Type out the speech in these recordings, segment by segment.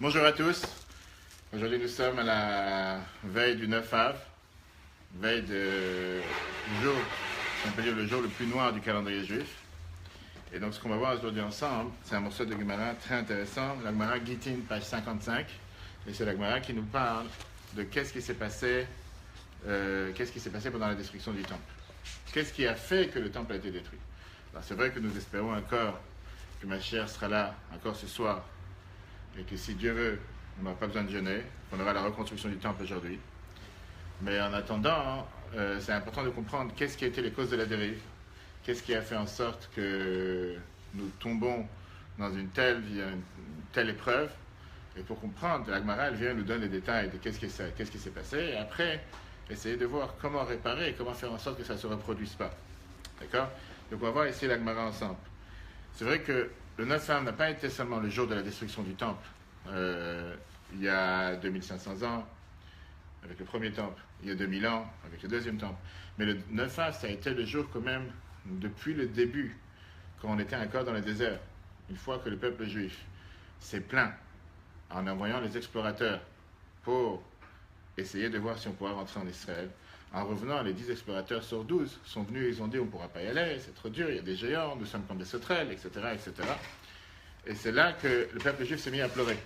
Bonjour à tous. Aujourd'hui, nous sommes à la veille du 9 Av, veille du jour, on peut dire le jour le plus noir du calendrier juif. Et donc, ce qu'on va voir aujourd'hui ensemble, c'est un morceau de Gemara très intéressant, la Gemara Gittin, page 55. Et c'est la Gemara qui nous parle de qu'est-ce qui s'est passé pendant la destruction du temple. Qu'est-ce qui a fait que le temple a été détruit? Alors, c'est vrai que nous espérons encore que ma chère sera là encore ce soir et que si Dieu veut, on n'aura pas besoin de jeûner, qu'on aura la reconstruction du temple aujourd'hui. Mais en attendant, c'est important de comprendre qu'est-ce qui a été les causes de la dérive, qu'est-ce qui a fait en sorte que nous tombons dans une telle épreuve. Et pour comprendre, la Gemara, elle vient nous donner les détails de qu'est-ce qui s'est passé, et après, essayer de voir comment réparer et comment faire en sorte que ça ne se reproduise pas. D'accord? Donc on va voir ici la Gemara ensemble. C'est vrai que le 9 Av n'a pas été seulement le jour de la destruction du temple. Il y a 2500 ans, avec le premier temple. Il y a 2000 ans, avec le deuxième temple. Mais le 9 Av, ça a été le jour quand même, depuis le début, quand on était encore dans le désert. Une fois que le peuple juif s'est plaint en envoyant les explorateurs pour essayer de voir si on pourrait rentrer en Israël. En revenant, les 10 explorateurs sur 12 sont venus et ils ont dit on ne pourra pas y aller, c'est trop dur, il y a des géants, nous sommes comme des sauterelles, etc., etc. Et c'est là que le peuple juif s'est mis à pleurer.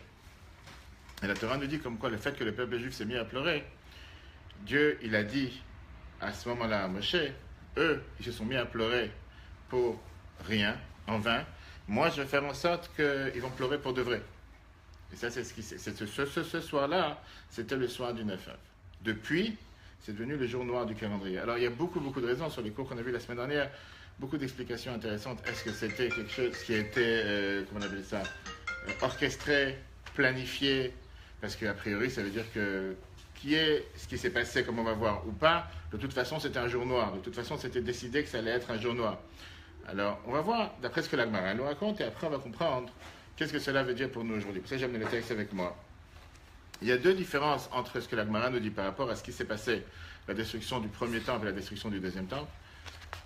Et la Torah nous dit comme quoi le fait que le peuple juif s'est mis à pleurer, Dieu, il a dit à ce moment-là à Moshe, eux, ils se sont mis à pleurer pour rien, en vain. Moi, je vais faire en sorte qu'ils vont pleurer pour de vrai. Et ça, c'est ce soir-là, c'était le soir du 9 Av. Depuis, c'est devenu le jour noir du calendrier. Alors, il y a beaucoup de raisons sur les cours qu'on a vus la semaine dernière, beaucoup d'explications intéressantes. Est-ce que c'était quelque chose qui a été, comment on appelle ça, orchestré, planifié? Parce qu'a priori, ça veut dire que ce qui s'est passé, comme on va voir, ou pas, de toute façon, c'était un jour noir. De toute façon, c'était décidé que ça allait être un jour noir. Alors, on va voir, d'après ce que la Gemara nous raconte, et après, on va comprendre qu'est-ce que cela veut dire pour nous aujourd'hui. Pour ça, j'ai amené le texte avec moi. Il y a deux différences entre ce que la Gemara nous dit par rapport à ce qui s'est passé, la destruction du premier temple et la destruction du deuxième temple.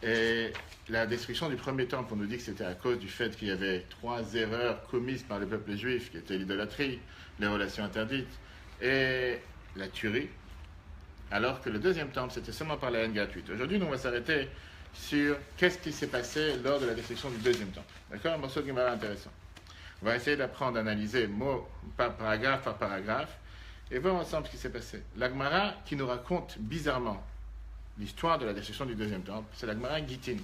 Et la destruction du premier temple, on nous dit que c'était à cause du fait qu'il y avait 3 erreurs commises par le peuple juif, qui étaient l'idolâtrie, les relations interdites et la tuerie. Alors que le deuxième temple, c'était seulement par la haine gratuite. Aujourd'hui, nous, on va s'arrêter sur qu'est-ce qui s'est passé lors de la destruction du deuxième temple. D'accord? Un morceau de Gemara intéressant. On va essayer d'apprendre à analyser mot par paragraphe, et voir ensemble ce qui s'est passé. La Gemara qui nous raconte bizarrement l'histoire de la destruction du deuxième temple, c'est la Gemara Gittin.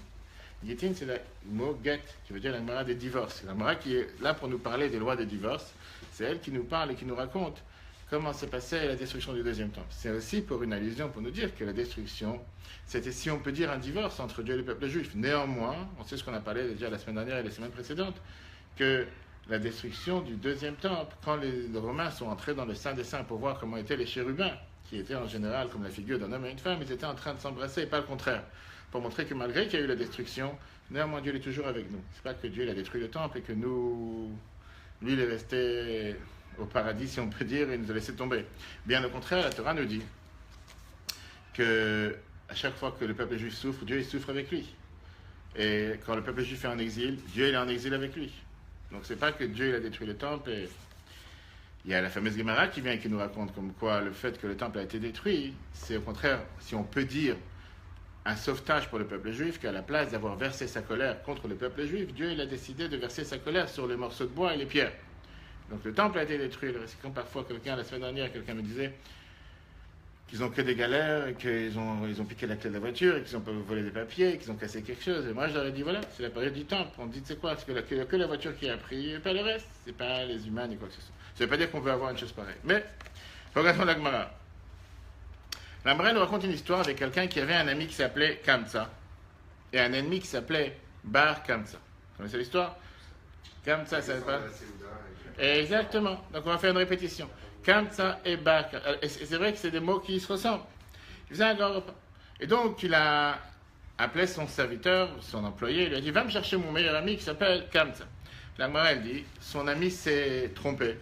Gittin, c'est le mot get, qui veut dire la Gemara des divorces. La Gemara qui est là pour nous parler des lois des divorces, c'est elle qui nous parle et qui nous raconte comment s'est passée la destruction du deuxième temple. C'est aussi pour une allusion, pour nous dire que la destruction, c'était, si on peut dire, un divorce entre Dieu et le peuple juif. Néanmoins, on sait ce qu'on a parlé déjà la semaine dernière et les semaines précédentes, que la destruction du deuxième temple, quand les Romains sont entrés dans le Saint des Saints pour voir comment étaient les chérubins, qui étaient en général comme la figure d'un homme et une femme, ils étaient en train de s'embrasser et pas le contraire. Pour montrer que malgré qu'il y a eu la destruction, néanmoins Dieu est toujours avec nous. C'est pas que Dieu il a détruit le temple et que lui il est resté au paradis si on peut dire et il nous a laissé tomber. Bien au contraire, la Torah nous dit que à chaque fois que le peuple juif souffre, Dieu il souffre avec lui. Et quand le peuple juif est en exil, Dieu il est en exil avec lui. Donc c'est pas que Dieu il a détruit le temple et il y a la fameuse Gemara qui vient et qui nous raconte comme quoi le fait que le temple a été détruit, c'est au contraire, si on peut dire, un sauvetage pour le peuple juif, qu'à la place d'avoir versé sa colère contre le peuple juif, Dieu il a décidé de verser sa colère sur les morceaux de bois et les pierres. Donc le temple a été détruit. C'est comme parfois la semaine dernière, quelqu'un me disait qu'ils ont que des galères, qu'ils ont piqué la clé de la voiture, et qu'ils ont volé des papiers, qu'ils ont cassé quelque chose. Et moi, je leur ai dit, voilà, c'est la période du temple. On dit, c'est quoi? C'est que la voiture qui a pris, et pas le reste. C'est pas les humains, ni quoi que ce soit. Ça ne veut pas dire qu'on veut avoir une chose pareille. Mais, regardons la Gemara. La Gemara nous raconte une histoire avec quelqu'un qui avait un ami qui s'appelait Kamsa, et un ennemi qui s'appelait Bar Kamsa. Vous connaissez l'histoire? Kamsa, ça ne veut pas... Exactement. Donc, on va faire une répétition. Kamsa et Bar. Et c'est vrai que c'est des mots qui se ressemblent. Il faisait un grand repas. Et donc, il a appelé son serviteur, son employé, il lui a dit, va me chercher mon meilleur ami qui s'appelle Kamsa. La Gemara, elle dit, son ami s'est trompé.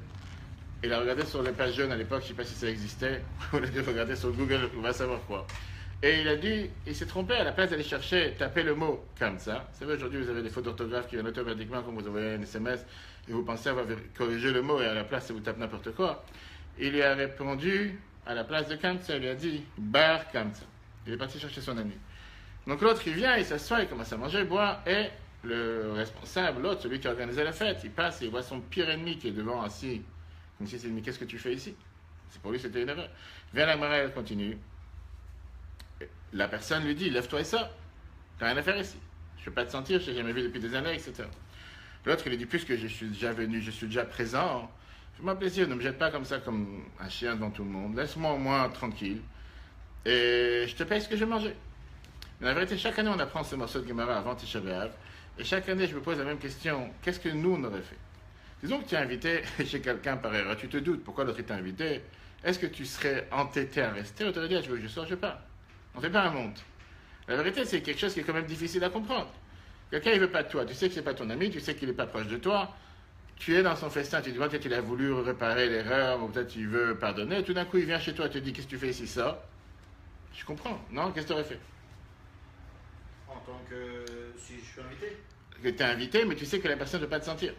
Il a regardé sur les pages jeunes à l'époque, je ne sais pas si ça existait, on a dû regarder sur Google, on va savoir quoi. Et il a dit, il s'est trompé, à la place d'aller chercher, taper le mot Kamsa. Vous savez, aujourd'hui, vous avez des fautes d'orthographe qui viennent automatiquement quand vous envoyez un SMS. et vous pensez avoir corrigé le mot et à la place, vous tapez n'importe quoi. Il lui a répondu, à la place de Kamsa, il lui a dit Bar Kamsa. Il est parti chercher son ami. Donc l'autre, il vient, il s'assoit, il commence à manger, boire, et le responsable, l'autre, celui qui a organisé la fête, il passe et il voit son pire ennemi qui est devant assis. Comme si c'est mais qu'est-ce que tu fais ici? C'est pour lui, c'était une erreur. Viens la Gemara, elle continue. La personne lui dit lève-toi et sors. T'as rien à faire ici. Je ne peux pas te sentir, je t'ai jamais vu depuis des années, etc. L'autre, il lui dit puisque je suis déjà venu, je suis déjà présent, fais-moi plaisir, ne me jette pas comme ça, comme un chien devant tout le monde. Laisse-moi au moins tranquille. Et je te paye ce que j'ai mangé. Mais la vérité, chaque année, on apprend ce morceau de Gemara avant Tisha B'Av. Et chaque année, je me pose la même question. Qu'est-ce que nous, on aurait fait? Disons que tu es invité chez quelqu'un par erreur. Tu te doutes pourquoi l'autre t'a invité. Est-ce que tu serais entêté à rester ou tu aurais dit, je veux que je sors, je pars? On ne fait pas un monde. La vérité, c'est quelque chose qui est quand même difficile à comprendre. Quelqu'un, il ne veut pas de toi. Tu sais que ce n'est pas ton ami, tu sais qu'il n'est pas proche de toi. Tu es dans son festin, tu dis, peut-être qu'il a voulu réparer l'erreur, ou peut-être qu'il veut pardonner. Tout d'un coup, il vient chez toi, tu te dis, qu'est-ce que tu fais ici, ça? Je comprends. Non? Qu'est-ce que tu aurais fait? En tant que si je suis invité, Que tu es invité, mais tu sais que la personne ne veut pas te sentir.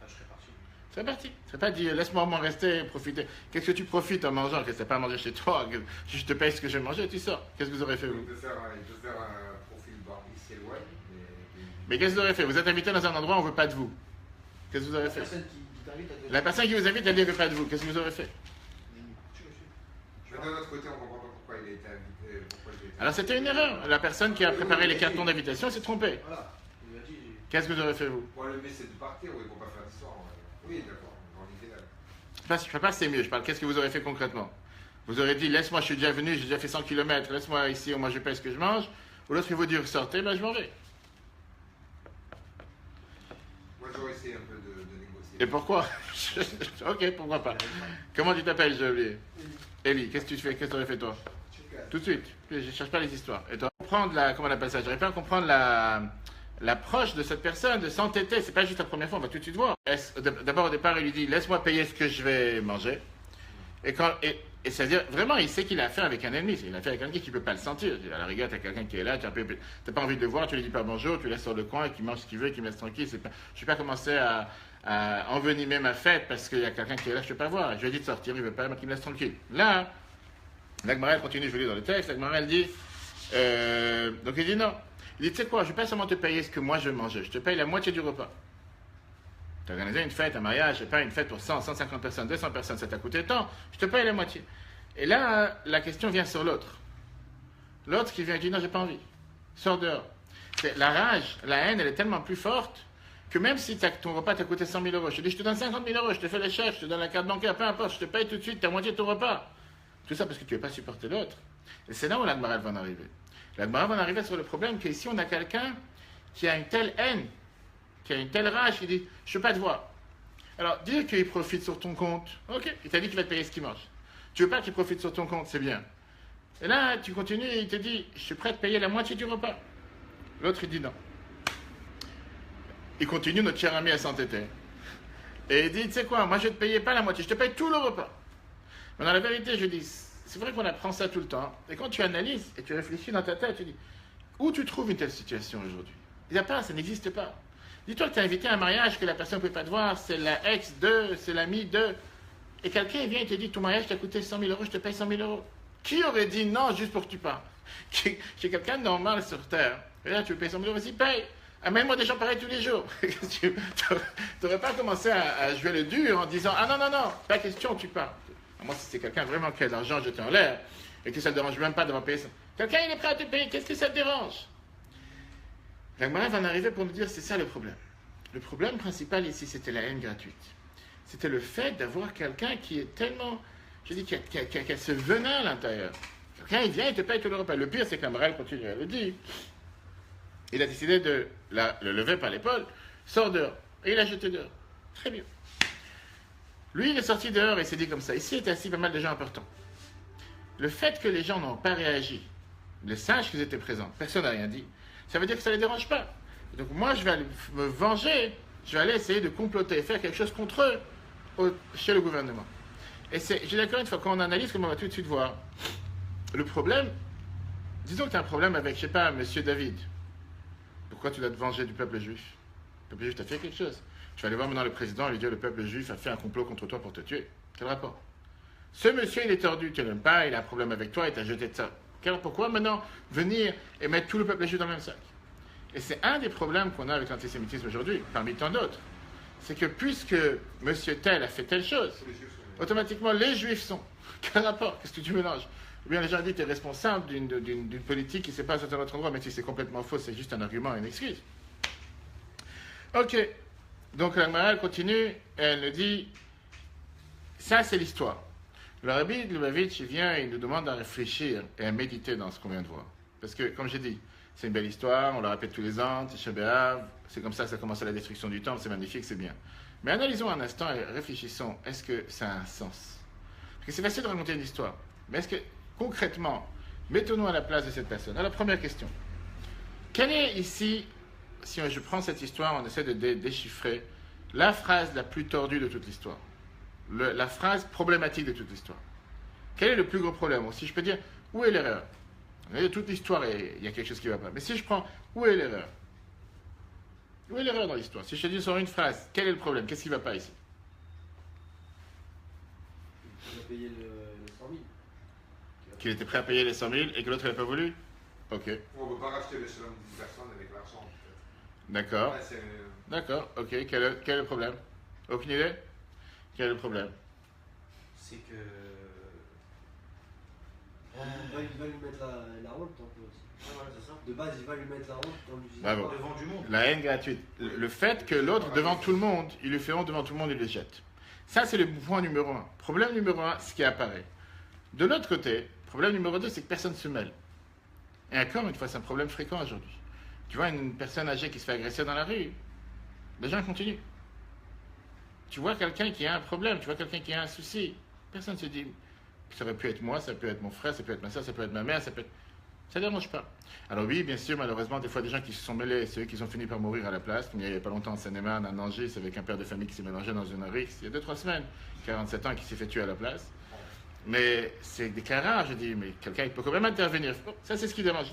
je serais parti. C'est parti. C'est pas dit, laisse-moi au moins rester, profiter. Qu'est-ce que tu profites en mangeant? Que c'est pas manger chez toi, que je te paye ce que je vais manger, tu sors. Qu'est-ce que vous aurez fait, vous? Il peut faire un profil bas, il s'éloigne. Mais qu'est-ce que vous aurez fait? Vous êtes invité dans un endroit où on ne veut pas de vous. Qu'est-ce que vous aurez La fait? personne qui t'invite à te La personne qui vous invite, elle ne veut pas de vous. Qu'est-ce que vous aurez fait? Mais d'un autre côté, on ne comprend pas pourquoi il a été invité. Pourquoi il a été Alors c'était une erreur. La personne qui a préparé les cartons d'invitation s'est trompée. Voilà. Il lui a dit. Qu'est-ce que vous aurez fait, vous? Bon, le mieux c'est de partir, oui, pour pas faire d'histoire. Oui, d'accord, dans l'idée là. Je ne sais pas si c'est mieux. Je parle, qu'est-ce que vous aurez fait concrètement? Vous aurez dit, laisse-moi, je suis déjà venu, j'ai déjà fait 100 km, laisse-moi ici, au moins je paye ce que je mange. Ou l'autre, il vous dit, sortez, ben je m'en vais. Moi, j'aurais essayé un peu de négocier. Et pourquoi? Ok, pourquoi pas. Comment tu t'appelles, j'ai oublié? Eli, qu'est-ce que tu fais? Qu'est-ce que tu aurais fait, toi? Tout de suite. Je ne cherche pas les histoires. Et toi, comprendre la, comment on appelle ça? J'aurais pas à comprendre l'approche de cette personne, de s'entêter. C'est pas juste la première fois, on va tout de suite voir. D'abord, au départ, il lui dit, laisse-moi payer ce que je vais manger. Et c'est-à-dire, vraiment, il sait qu'il a affaire avec un ennemi. Il a affaire avec quelqu'un qui ne peut pas le sentir. À la rigueur, tu as quelqu'un qui est là, tu n'as pas envie de le voir, tu lui dis pas bonjour, tu laisses sur le coin, qu'il mange ce qu'il veut, qu'il me laisse tranquille. Je ne vais pas commencer à envenimer ma fête parce qu'il y a quelqu'un qui est là, je ne peux pas voir. Je lui ai dit de sortir, il ne veut pas, qu'il me laisse tranquille. Là, la Gemara continue, je vais lire dans le texte, la Gemara elle dit, donc il dit non. Il dit, tu sais quoi, je ne vais pas seulement te payer ce que moi je vais manger, je te paye la moitié du repas. Tu as organisé une fête, un mariage, je sais pas, une fête pour 100, 150 personnes, 200 personnes, ça t'a coûté tant, je te paye la moitié. Et là, la question vient sur l'autre. L'autre qui vient dire, non, j'ai pas envie, sors dehors. La rage, la haine, elle est tellement plus forte que même si ton repas t'a coûté 100 000 euros, je te dis, je te donne 50 000 euros, je te fais les chèques, je te donne la carte bancaire, peu importe, je te paye tout de suite ta moitié de ton repas. Tout ça parce que tu ne veux pas supporter l'autre. Et c'est là où la Gemara va en arriver. La Gemara va en arriver sur le problème qu'ici, on a quelqu'un qui a une telle haine, qui a une telle rage, qui dit, je ne veux pas te voir. Alors, dire qu'il profite sur ton compte, ok, il t'a dit qu'il va te payer ce qu'il mange. Tu veux pas qu'il profite sur ton compte, c'est bien. Et là, tu continues et il te dit, je suis prêt à te payer la moitié du repas. L'autre, il dit non. Il continue, notre cher ami, à s'entêter. Et il dit, tu sais quoi, moi je ne te paye pas la moitié, je te paye tout le repas. Mais dans la vérité, je dis, c'est vrai qu'on apprend ça tout le temps. Et quand tu analyses et tu réfléchis dans ta tête, tu dis, où tu trouves une telle situation aujourd'hui? Il n'y a pas, ça n'existe pas. Dis-toi que tu es invité à un mariage, que la personne ne peut pas te voir, c'est la ex de, c'est l'ami de. Et quelqu'un vient et te dit, ton mariage t'a coûté 100 000 euros, je te paye 100 000 euros. Qui aurait dit non juste pour que tu parles? Qui est quelqu'un de normal sur Terre. Et là, tu veux payer 100 000 euros, vas-y, paye. Amène-moi des gens pareils tous les jours. Tu n'aurais pas commencé à jouer le dur en disant, ah non, non, non, pas question, tu pars. Moi, si c'est quelqu'un vraiment qui a de l'argent jeté en l'air et que ça ne dérange même pas d'avoir payé ça. Quelqu'un, il est prêt à te payer, qu'est-ce que ça te dérange? La Gemara va en arriver pour nous dire, c'est ça le problème. Le problème principal ici, c'était la haine gratuite. C'était le fait d'avoir quelqu'un qui est tellement, je dis, qui a ce venin à l'intérieur. Quelqu'un, il vient, il te paye tout le repas. Le pire, c'est que la Gemara continue, elle le dit. Il a décidé de le lever par l'épaule, sort dehors. Et il l'a jeté dehors. Très bien. Lui, il est sorti dehors et s'est dit comme ça. Ici étaient assis pas mal de gens importants. Le fait que les gens n'ont pas réagi, les singes qui étaient présents, personne n'a rien dit, ça veut dire que ça ne les dérange pas. Donc moi, je vais aller me venger, je vais aller essayer de comploter, faire quelque chose contre eux chez le gouvernement. Et j'ai d'accord une fois, quand on analyse, comme on va tout de suite voir, le problème, disons que tu as un problème avec, je sais pas, monsieur David. Pourquoi tu dois te venger du peuple juif? Le peuple juif t'a fait quelque chose. Tu vas aller voir maintenant le président et lui dire le peuple juif a fait un complot contre toi pour te tuer. Quel rapport? Ce monsieur, il est tordu, tu l'aimes pas, il a un problème avec toi, il t'a jeté de ça. Pourquoi maintenant venir et mettre tout le peuple juif dans le même sac? Et c'est un des problèmes qu'on a avec l'antisémitisme aujourd'hui, parmi tant d'autres. C'est que puisque monsieur tel a fait telle chose, automatiquement les juifs sont. Quel rapport? Qu'est-ce que tu mélanges? Ou bien les gens disent que tu es responsable d'une politique qui se passe à un autre endroit, mais si c'est complètement faux, c'est juste un argument, une excuse. Ok. Donc la Gemara continue, et elle nous dit, ça c'est l'histoire. Le Rabbi Lubavitch vient et il nous demande à réfléchir et à méditer dans ce qu'on vient de voir. Parce que, comme j'ai dit, c'est une belle histoire, on la répète tous les ans, Tisha B'Av, c'est comme ça que ça commence à la destruction du temple, c'est magnifique, c'est bien. Mais analysons un instant et réfléchissons, est-ce que ça a un sens? Parce que c'est facile de raconter une histoire, mais est-ce que, concrètement, mettons-nous à la place de cette personne. Alors, la première question. Quelle est ici, si je prends cette histoire, on essaie de déchiffrer la phrase la plus tordue de toute l'histoire, la phrase problématique de toute l'histoire. Quel est le plus gros problème? Si je peux dire, où est l'erreur? Toute l'histoire, il y a quelque chose qui ne va pas. Mais si je prends, où est l'erreur? Où est l'erreur dans l'histoire? Si je te dis sur une phrase, quel est le problème? Qu'est-ce qui ne va pas ici? Il a payé les 100 000. Qu'il était prêt à payer les 100 000 et que l'autre n'a pas voulu? Ok. On ne peut pas racheter le shalom d'une personne avec l'argent. D'accord. Ouais, D'accord, ok. Quel est le problème? Aucune idée? Quel est le problème? C'est que. Il va lui mettre la honte un peu aussi. Ouais, c'est ça. De base, il va lui mettre la honte dans l'usine. Bravo. Devant du monde. La haine gratuite. Le fait que l'autre, devant tout le monde, il lui fait honte devant tout le monde, il le jette. Ça, c'est le point numéro 1. Problème numéro 1, ce qui apparaît. De l'autre côté, problème numéro 2, c'est que personne ne se mêle. Et encore une fois, c'est un problème fréquent aujourd'hui. Tu vois une personne âgée qui se fait agresser dans la rue, les gens continuent. Tu vois quelqu'un qui a un problème, tu vois quelqu'un qui a un souci, personne ne se dit, ça aurait pu être moi, ça peut être mon frère, ça peut être ma soeur, ça peut être ma mère, ça ne dérange pas. Alors oui, bien sûr, malheureusement, des fois, des gens qui se sont mêlés, ceux qui ont fini par mourir à la place, comme il n'y a pas longtemps en Seine-et-Marne, à Angers, c'est avec un père de famille qui s'est mélangé dans une rixe, il y a 2-3 semaines, 47 ans, qui s'est fait tuer à la place. Mais c'est des cas rares, je dis, mais quelqu'un peut quand même intervenir. Bon, ça, c'est ce qui dérange.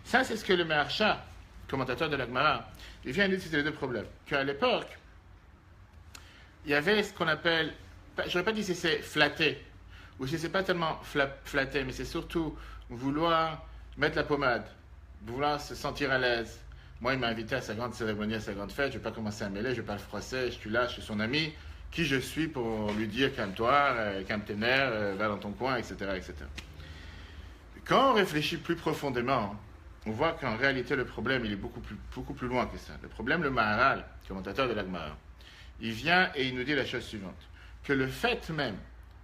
Ça, c'est ce que le Maharsha, commentateur de la Gemara, il vient dire que c'était les deux problèmes. Qu'à l'époque, il y avait ce qu'on appelle, je n'aurais pas dit si c'est flatté, ou si c'est pas tellement flatté, mais c'est surtout vouloir mettre la pommade, vouloir se sentir à l'aise. Moi, il m'a invité à sa grande cérémonie, à sa grande fête, je ne vais pas commencer à mêler, je ne vais pas le froisser, je suis là, je suis son ami, qui je suis pour lui dire calme-toi, calme tes nerfs, va dans ton coin, etc., etc. Quand on réfléchit plus profondément, on voit qu'en réalité, le problème, il est beaucoup plus loin que ça. Le problème, le Maharal, commentateur de la Gemara, il vient et il nous dit la chose suivante, que le fait même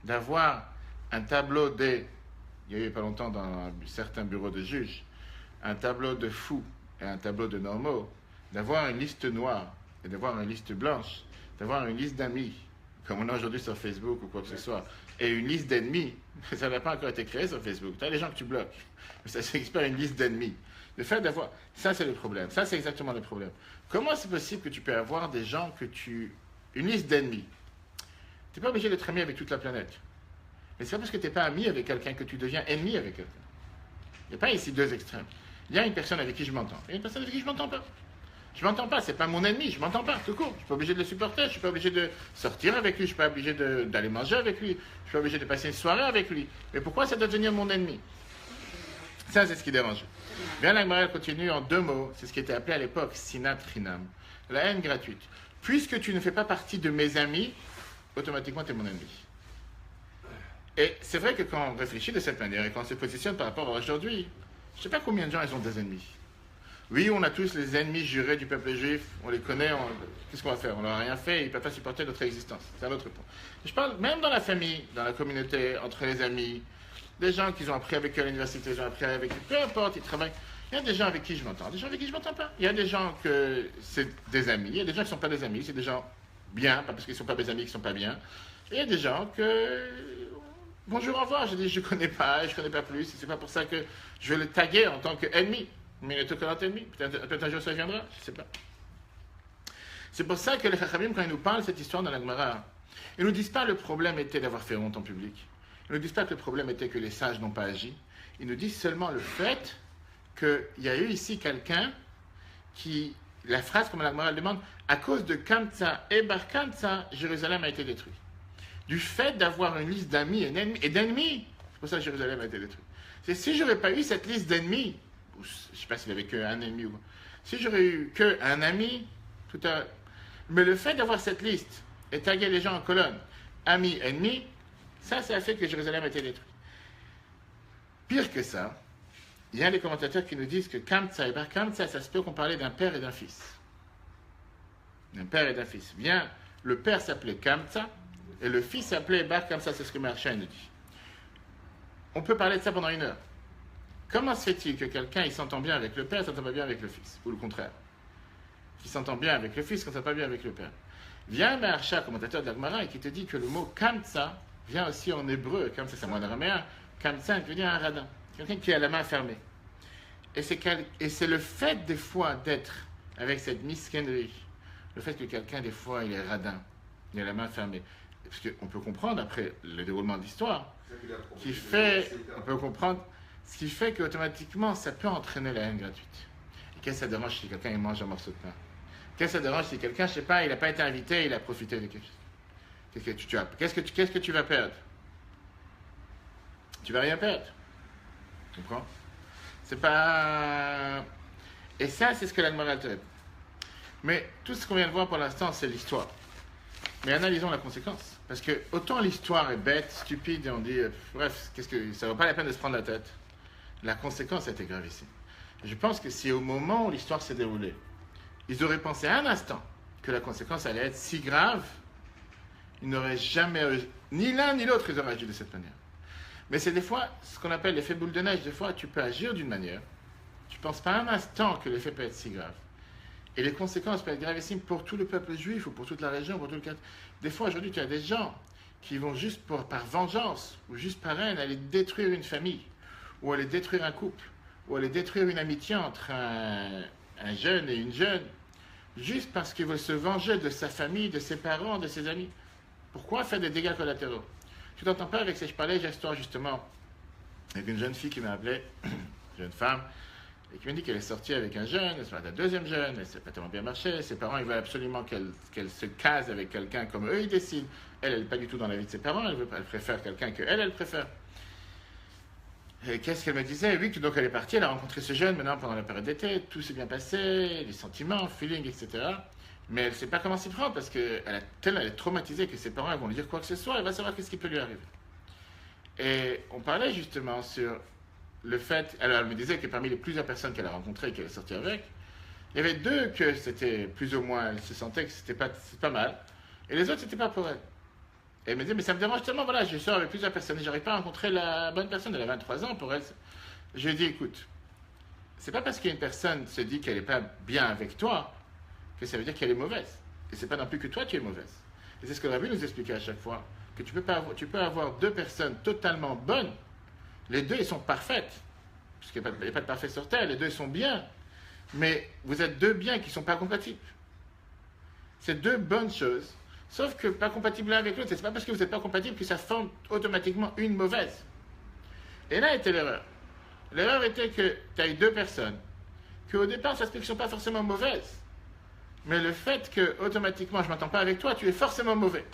d'avoir un tableau il y a eu pas longtemps dans certains bureaux de juges, un tableau de fous et un tableau de normaux, d'avoir une liste noire et d'avoir une liste blanche, d'avoir une liste d'amis, comme on a aujourd'hui sur Facebook ou quoi que ce soit, et une liste d'ennemis, ça n'a pas encore été créé sur Facebook. Tu as les gens que tu bloques, mais ça s'expère une liste d'ennemis. Le fait d'avoir, ça c'est le problème, ça c'est exactement le problème. Comment c'est possible que tu peux avoir des gens une liste d'ennemis? Tu n'es pas obligé d'être ami avec toute la planète. Mais c'est pas parce que tu n'es pas ami avec quelqu'un que tu deviens ennemi avec quelqu'un. Il n'y a pas ici deux extrêmes. Il y a une personne avec qui je m'entends, et une personne avec qui je ne m'entends pas. Je ne m'entends pas, c'est pas mon ennemi, je ne m'entends pas, tout court. Je ne suis pas obligé de le supporter, je ne suis pas obligé de sortir avec lui, je ne suis pas obligé d'aller manger avec lui, je ne suis pas obligé de passer une soirée avec lui. Mais pourquoi ça doit devenir mon ennemi? Ça, c'est ce qui dérange. Bien, la Gemara continue en 2 mots, c'est ce qui était appelé à l'époque sinat chinam, la haine gratuite. Puisque tu ne fais pas partie de mes amis, automatiquement tu es mon ennemi. Et c'est vrai que quand on réfléchit de cette manière et quand on se positionne par rapport à aujourd'hui, je ne sais pas combien de gens ils ont des ennemis. Oui, on a tous les ennemis jurés du peuple juif, on les connaît, qu'est-ce qu'on va faire? On leur a rien fait, ils ne peuvent pas supporter notre existence. C'est un autre point. Je parle même dans la famille, dans la communauté, entre les amis, des gens qui ont appris avec eux à l'université, ils ont appris avec eux, peu importe, ils travaillent. Il y a des gens avec qui je m'entends, des gens avec qui je ne m'entends pas. Il y a des gens que c'est des amis, il y a des gens qui ne sont pas des amis, c'est des gens bien, pas parce qu'ils ne sont pas mes amis qu'ils ne sont pas bien. Et il y a des gens que... Bonjour, au revoir, je dis je ne connais pas plus, c'est pas pour ça que je vais le taguer en tant qu'ennemi. Mais il est tout ennemi. Peut-être un jour ça viendra, je ne sais pas. C'est pour ça que les Chachamim, quand ils nous parlent de cette histoire dans la Gemara, ils ne nous disent pas que le problème était d'avoir fait honte en public. Ils ne nous disent pas que le problème était que les sages n'ont pas agi. Ils nous disent seulement le fait qu'il y a eu ici quelqu'un qui la phrase, comme la Gemara demande, à cause de Kamtsa et Bar Kamtsa, Jérusalem a été détruite. Du fait d'avoir une liste d'amis et d'ennemis, c'est pour ça que Jérusalem a été détruite. C'est si j'aurais pas eu cette liste d'ennemis, je ne sais pas s'il avait qu'un ennemi ou si j'aurais eu qu'un ami, mais le fait d'avoir cette liste et taguer les gens en colonne, amis, ennemis, ça a fait que Jérusalem a été détruite. Pire que ça, il y a des commentateurs qui nous disent que Kamtsa et Bar Kamtsa, ça se peut qu'on parlait d'un père et d'un fils. D'un père et d'un fils. Bien, le père s'appelait Kamtsa et le fils s'appelait Bar Kamtsa, c'est ce que Maharsha nous dit. On peut parler de ça pendant 1 heure. Comment se fait-il que quelqu'un il s'entend bien avec le père, il s'entend pas bien avec le fils, ou le contraire? Qui s'entend bien avec le fils, il s'entend pas bien avec le père. Vient Maharsha, commentateur de la Gemara, et qui te dit que le mot Kamtsa vient aussi en hébreu. Kamtsa, c'est un mot en araméen. Kamtsa veut dire un radin. Quelqu'un qui a la main fermée. Et c'est le fait des fois d'être avec cette miskennerie, le fait que quelqu'un des fois il est radin, il a la main fermée. Parce qu'on peut comprendre après le déroulement de l'histoire, on peut comprendre ce qui fait qu'automatiquement ça peut entraîner la haine gratuite. Et qu'est-ce que ça dérange si quelqu'un il mange un morceau de pain? Qu'est-ce que ça dérange si quelqu'un, je sais pas, il n'a pas été invité, il a profité de quelque chose? Qu'est-ce que tu vas perdre? Tu vas rien perdre. Tu comprends? C'est pas... Et ça, c'est ce que la morale te répond. Mais tout ce qu'on vient de voir pour l'instant, c'est l'histoire. Mais analysons la conséquence. Parce que autant l'histoire est bête, stupide, et on dit, bref, ça vaut pas la peine de se prendre la tête. La conséquence a été gravissime. Je pense que si au moment où l'histoire s'est déroulée, ils auraient pensé un instant que la conséquence allait être si grave, ils n'auraient jamais... Ni l'un ni l'autre, ils auraient agi de cette manière. Mais c'est des fois ce qu'on appelle l'effet boule de neige. Des fois, tu peux agir d'une manière. Tu ne penses pas un instant que l'effet peut être si grave. Et les conséquences peuvent être gravissimes pour tout le peuple juif ou pour toute la région, pour tout le cas. Des fois, aujourd'hui, tu as des gens qui vont juste par vengeance ou juste par haine aller détruire une famille, ou aller détruire un couple, ou aller détruire une amitié entre un jeune et une jeune, juste parce qu'il veut se venger de sa famille, de ses parents, de ses amis. Pourquoi faire des dégâts collatéraux? Tu t'entends pas avec je parlais histoire justement avec une jeune fille qui m'a appelé, jeune femme, et qui m'a dit qu'elle est sortie avec un jeune, elle est la deuxième jeune, et ça n'a pas tellement bien marché, ses parents ils veulent absolument qu'elle se case avec quelqu'un comme eux ils décident. Elle n'est pas du tout dans la vie de ses parents, elle préfère quelqu'un elle préfère. Et qu'est-ce qu'elle me disait? Oui, donc elle est partie, elle a rencontré ce jeune maintenant pendant la période d'été, tout s'est bien passé, les sentiments, feeling, etc. Mais elle ne sait pas comment s'y prendre parce qu'elle est traumatisée que ses parents vont lui dire quoi que ce soit, elle va savoir qu'est-ce qui peut lui arriver. Et on parlait justement sur le fait, alors elle me disait que parmi les plusieurs personnes qu'elle a rencontrées et qu'elle est sortie avec, il y avait 2 que c'était plus ou moins, elle se sentait que c'était pas mal, et les autres c'était pas pour elle. Et elle me disait, mais ça me dérange tellement, voilà, je sors avec plusieurs personnes et j'arrive pas à rencontrer la bonne personne, elle a 23 ans pour elle. Je lui ai dit, écoute, c'est pas parce qu'une personne se dit qu'elle n'est pas bien avec toi, que ça veut dire qu'elle est mauvaise. Et c'est pas non plus que toi tu es mauvaise. Et c'est ce que le Rabbi nous expliquait à chaque fois, que tu peux avoir 2 personnes totalement bonnes, les 2 ils sont parfaites, parce qu'il n'y a pas de parfait sur terre, les 2 ils sont bien, mais vous êtes 2 biens qui ne sont pas compatibles. C'est 2 bonnes choses, sauf que pas compatibles l'un avec l'autre, c'est pas parce que vous n'êtes pas compatibles que ça forme automatiquement une mauvaise. Et là était l'erreur. L'erreur était que tu as eu 2 personnes, qu'au départ ça se peut qu'elles ne sont pas forcément mauvaises, mais le fait que, automatiquement, je ne m'entends pas avec toi, tu es forcément mauvais.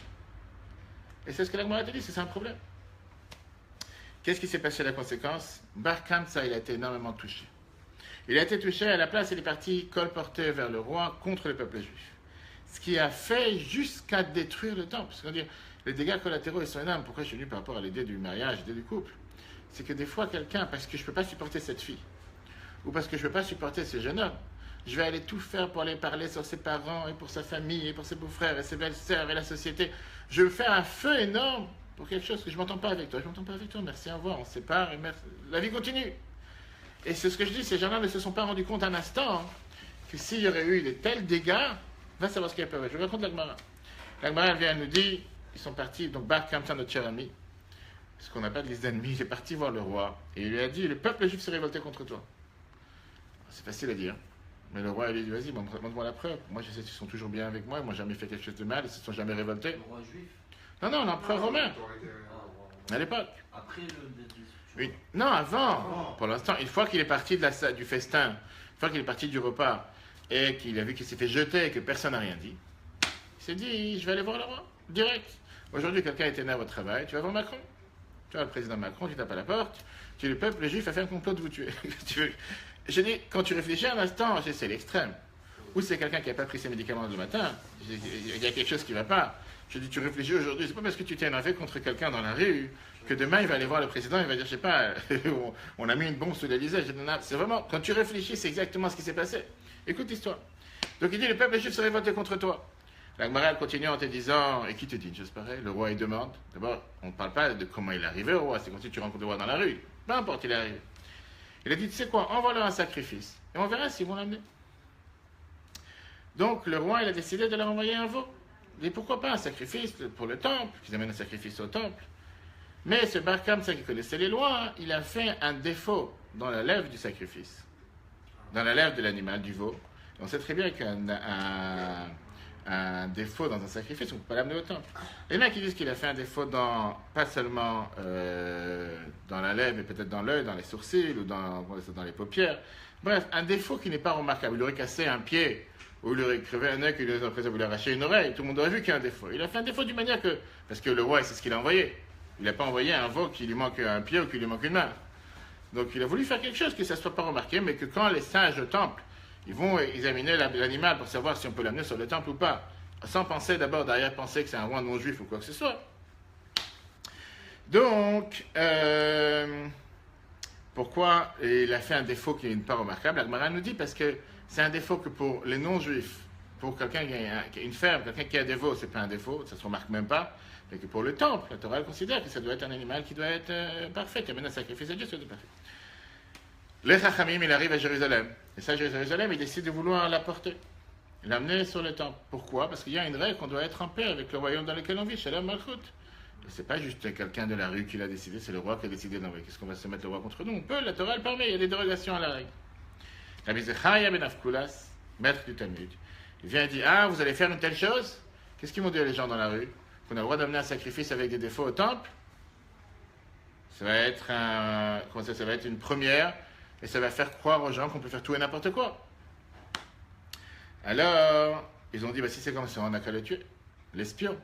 Et c'est ce que la Gemara te dit, c'est un problème. Qu'est-ce qui s'est passé la conséquence? Bar Kamtsa, il a été énormément touché. Il a été touché, à la place, il est parti colporter vers le roi contre le peuple juif. Ce qui a fait jusqu'à détruire le temple. Parce qu'on dit, les dégâts collatéraux, ils sont énormes. Pourquoi je suis venu par rapport à l'idée du mariage, l'idée du couple? C'est que des fois, quelqu'un, parce que je ne peux pas supporter cette fille, ou parce que je ne peux pas supporter ce jeune homme, je vais aller tout faire pour aller parler sur ses parents et pour sa famille et pour ses beaux-frères et ses belles-sœurs et la société. Je vais faire un feu énorme pour quelque chose que je ne m'entends pas avec toi. Je ne m'entends pas avec toi, merci, au revoir, on se sépare et merci. La vie continue. Et c'est ce que je dis, ces gens-là ne se sont pas rendus compte un instant que s'il y aurait eu de tels dégâts, va savoir ce qu'il y a pu. Je vous raconte la Gemara. La Gemara vient nous dire, ils sont partis, donc Bar Kamtsa, notre cher ami, ce qu'on appelle les ennemis, il est parti voir le roi et il lui a dit, le peuple juif s'est révolté contre toi. C'est facile à dire. Mais le roi, il lui dit, vas-y, montre-moi la preuve. Moi, je sais qu'ils sont toujours bien avec moi, ils m'ont jamais fait quelque chose de mal, ils ne se sont jamais révoltés. Le roi juif? Non, l'empereur romain, à l'époque. Après le... Oui. Non, avant. Pour l'instant, une fois qu'il est parti du festin, une fois qu'il est parti du repas, et qu'il a vu qu'il s'est fait jeter et que personne n'a rien dit, il s'est dit, je vais aller voir le roi, direct. Aujourd'hui, quelqu'un est énervé au travail, tu vas voir Macron. Tu vois le président Macron, tu tapes à la porte, tu dis, le peuple juif a fait un complot de vous tuer. Je dis, quand tu réfléchis un instant, c'est l'extrême. Ou c'est quelqu'un qui n'a pas pris ses médicaments le matin, il y a quelque chose qui ne va pas. Je dis, tu réfléchis aujourd'hui, c'est pas parce que tu t'es énervé contre quelqu'un dans la rue que demain il va aller voir le président, il va dire, je sais pas, on a mis une bombe sous l'Élysée. C'est vraiment, quand tu réfléchis, c'est exactement ce qui s'est passé. Écoute l'histoire. Donc il dit, le peuple juif se révolte contre toi. La Gemara continue en te disant, et qui te dit une chose pareille? Le roi il demande. D'abord, on ne parle pas de comment il est arrivé au roi, c'est comme si tu rencontres le roi dans la rue. Peu importe, il est arrivé. Il a dit, tu sais quoi, envoie-leur un sacrifice. Et on verra s'ils vont l'amener. Donc le roi, il a décidé de leur envoyer un veau. Il dit, pourquoi pas un sacrifice pour le temple, qu'ils amènent un sacrifice au temple. Mais ce Barkam, ça qui connaissait les lois, il a fait un défaut dans la lèvre du sacrifice. Dans la lèvre de l'animal, du veau. Et on sait très bien qu'un défaut dans un sacrifice, on ne peut pas l'amener au temple. Il y en a qui disent qu'il a fait un défaut pas seulement dans la lèvre, mais peut-être dans l'œil, dans les sourcils ou dans les paupières. Bref, un défaut qui n'est pas remarquable. Il aurait cassé un pied, ou il aurait crevé un œil, il aurait voulu arracher une oreille. Tout le monde aurait vu qu'il y a un défaut. Il a fait un défaut d'une manière que... Parce que le roi, c'est ce qu'il a envoyé. Il n'a pas envoyé un veau qui lui manque un pied ou qui lui manque une main. Donc il a voulu faire quelque chose que ça ne soit pas remarqué, mais que quand les sages au temple, ils vont examiner l'animal pour savoir si on peut l'amener sur le temple ou pas, sans penser d'abord derrière penser que c'est un roi non-juif ou quoi que ce soit. Donc, pourquoi il a fait un défaut qui n'est pas remarquable? La Gemara nous dit parce que c'est un défaut que pour les non-juifs, pour quelqu'un qui a une ferme, quelqu'un qui a des veaux, c'est pas un défaut, ça ne se remarque même pas, mais que pour le temple, la Torah considère que ça doit être un animal qui doit être parfait, qui amène un sacrifice à Dieu, ça doit être parfait. Le Chachamim, il arrive à Jérusalem. Et ça, Jérusalem, il décide de vouloir l'apporter. L'amener sur le temple. Pourquoi? Parce qu'il y a une règle qu'on doit être en paix avec le royaume dans lequel on vit, Shalom Malchut. Et c'est pas juste quelqu'un de la rue qui l'a décidé, c'est le roi qui a décidé d'envoyer. Qu'est-ce qu'on va se mettre le roi contre nous? On peut, la Torah le permet, il y a des dérogations à la règle. Rabbi Zechariah ben Avkulas, maître du Talmud, il vient et dit, ah, vous allez faire une telle chose? Qu'est-ce qu'ils m'ont dit les gens dans la rue? Qu'on a le droit d'amener un sacrifice avec des défauts au temple? Ça va être ça va être une première, et ça va faire croire aux gens qu'on peut faire tout et n'importe quoi. Alors, ils ont dit, bah, si c'est comme ça, on n'a qu'à le tuer. L'espion.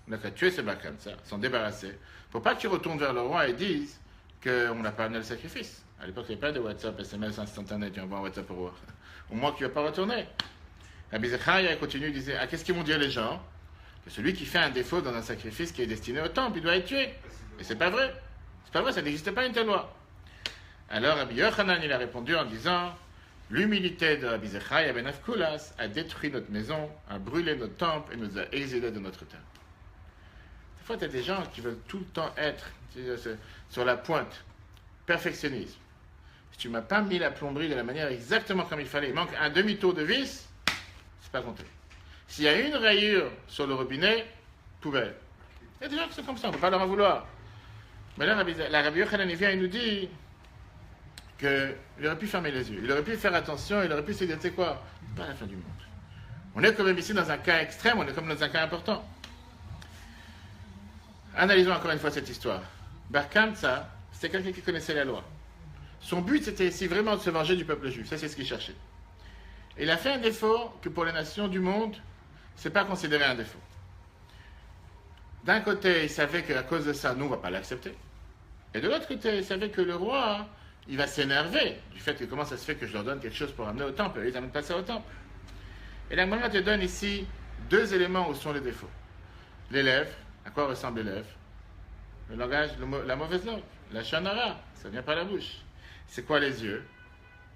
On n'a qu'à tuer ce Barkam, ça, s'en débarrasser. Pour pas qu'ils retournent vers le roi et disent qu'on n'a pas amené le sacrifice. À l'époque, il n'y avait pas de WhatsApp, SMS instantané, tu envoies un WhatsApp au roi. Au moins qu'il ne va pas retourner. Rabbi Zechariah continue, il disait, ah, qu'est-ce qu'ils vont dire les gens? Que celui qui fait un défaut dans un sacrifice qui est destiné au temple, il doit être tué. Et c'est pas vrai. C'est pas vrai, ça n'existe pas une telle loi. Alors Rabbi Yochanan, il a répondu en disant, l'humilité de Rabbi Zechariah ben Avkulas a détruit notre maison, a brûlé notre temple et nous a exilés de notre terre. Des fois, tu as des gens qui veulent tout le temps être sur la pointe, perfectionnisme. Si tu ne m'as pas mis la plomberie de la manière exactement comme il fallait, il manque un demi-tour de vis, c'est pas compté. S'il y a une rayure sur le robinet, poubelle. Il y a des gens qui sont comme ça, on ne peut pas leur en vouloir. Mais là, la Rabbi Yochanan vient et nous dit qu'il aurait pu fermer les yeux, il aurait pu faire attention, il aurait pu se dire, tu sais quoi, c'est pas la fin du monde. On est quand même ici dans un cas extrême, on est comme dans un cas important. Analysons encore une fois cette histoire. Barkam, ça, c'était quelqu'un qui connaissait la loi. Son but, c'était ici vraiment de se venger du peuple juif. Ça, c'est ce qu'il cherchait. Et il a fait un défaut que pour les nations du monde, ce n'est pas considéré un défaut. D'un côté, il savait qu'à cause de ça, nous, on ne va pas l'accepter. Et de l'autre côté, il savait que le roi, il va s'énerver du fait que comment ça se fait que je leur donne quelque chose pour amener au temple. Ils n'amènent pas ça au temple. Et la Gemara te donne ici deux éléments où sont les défauts. Les lèvres. À quoi ressemblent les lèvres? Le langage, la mauvaise langue, la chanara, ça vient par la bouche. C'est quoi les yeux?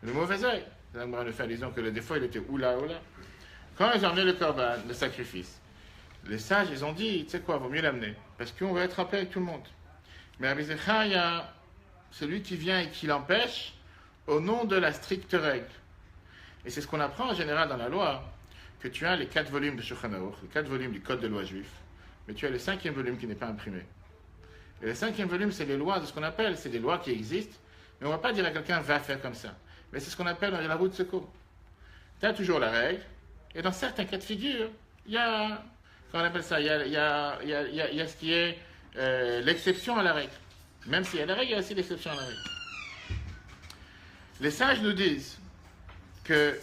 Le mauvais œil. La Gemara nous fait allusion que le défaut, il était oula. Quand ils ont amené le korban, le sacrifice, les sages, ils ont dit, tu sais quoi, vaut mieux l'amener, parce qu'on va être en paix avec tout le monde. Mais Rabbi Zechariah, celui qui vient et qui l'empêche, au nom de la stricte règle. Et c'est ce qu'on apprend en général dans la loi, que tu as les 4 volumes de Shulchan Aruch, les 4 volumes du Code de loi juif, mais tu as le 5e volume qui n'est pas imprimé. Et le 5e volume, c'est les lois de ce qu'on appelle, c'est des lois qui existent, mais on ne va pas dire à quelqu'un, va faire comme ça. Mais c'est ce qu'on appelle la roue de secours. Tu as toujours la règle, et dans certains cas de figure, il y a, comment on appelle ça, il y a ce qui est l'exception à la règle. Même s'il y a la règle, il y a aussi l'exception à la règle. Les sages nous disent que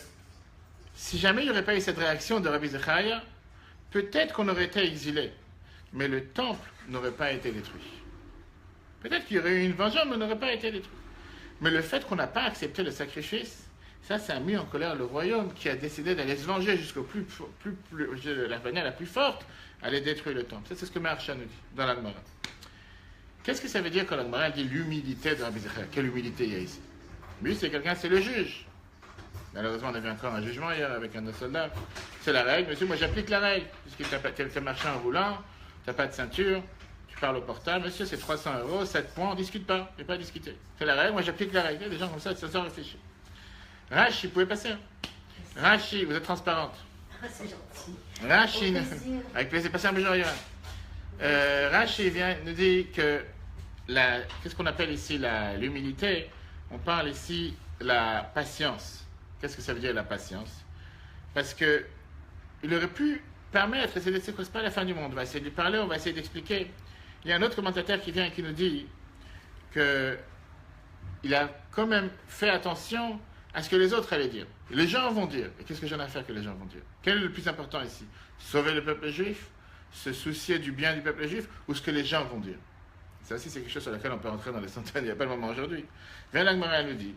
Si jamais il n'y aurait pas eu cette réaction de Rabbi Zechariah, peut-être qu'on aurait été exilé, mais le temple n'aurait pas été détruit. Peut-être qu'il y aurait eu une vengeance, mais n'aurait pas été détruit. Mais le fait qu'on n'a pas accepté le sacrifice, ça a mis en colère le royaume qui a décidé d'aller se venger jusqu'au la manière la plus forte, aller détruire le temple. Ça, c'est ce que Maharsha nous dit dans l'Agmara. Qu'est-ce que ça veut dire quand l'Agmara dit l'humilité de Rabbi Zechariah? Quelle humilité il y a ici? Lui, c'est quelqu'un, c'est le juge. Malheureusement, on avait encore un jugement hier avec un autre soldat. C'est la règle. Monsieur, moi, j'applique la règle. Puisque tu as quelqu'un marché en roulant, tu n'as pas de ceinture, tu parles au portable. Monsieur, c'est 300 €, 7 points, on ne discute pas. Il ne faut pas discuter. C'est la règle, moi, j'applique la règle. Il y a des gens comme ça sans réfléchir. Rachi, vous pouvez passer. Rachi, vous êtes transparente. Ah, c'est gentil. Rachi, Au plaisir. avec plaisir, passez un bonjour, Yohan. Rachi vient nous dit que qu'est-ce qu'on appelle ici l'humilité? On parle ici la patience. Qu'est-ce que ça veut dire la patience? Parce que il aurait pu permettre, c'est pas la fin du monde, on va essayer de lui parler, on va essayer d'expliquer. Il y a un autre commentateur qui vient et qui nous dit que il a quand même fait attention à ce que les autres allaient dire. Les gens vont dire. Et qu'est-ce que j'en ai à faire que les gens vont dire? Quel est le plus important ici? Sauver le peuple juif? Se soucier du bien du peuple juif? Ou ce que les gens vont dire? Ça aussi, c'est quelque chose sur lequel on peut rentrer dans les centaines. Il n'y a pas le moment aujourd'hui. Viens l'Agmara nous dit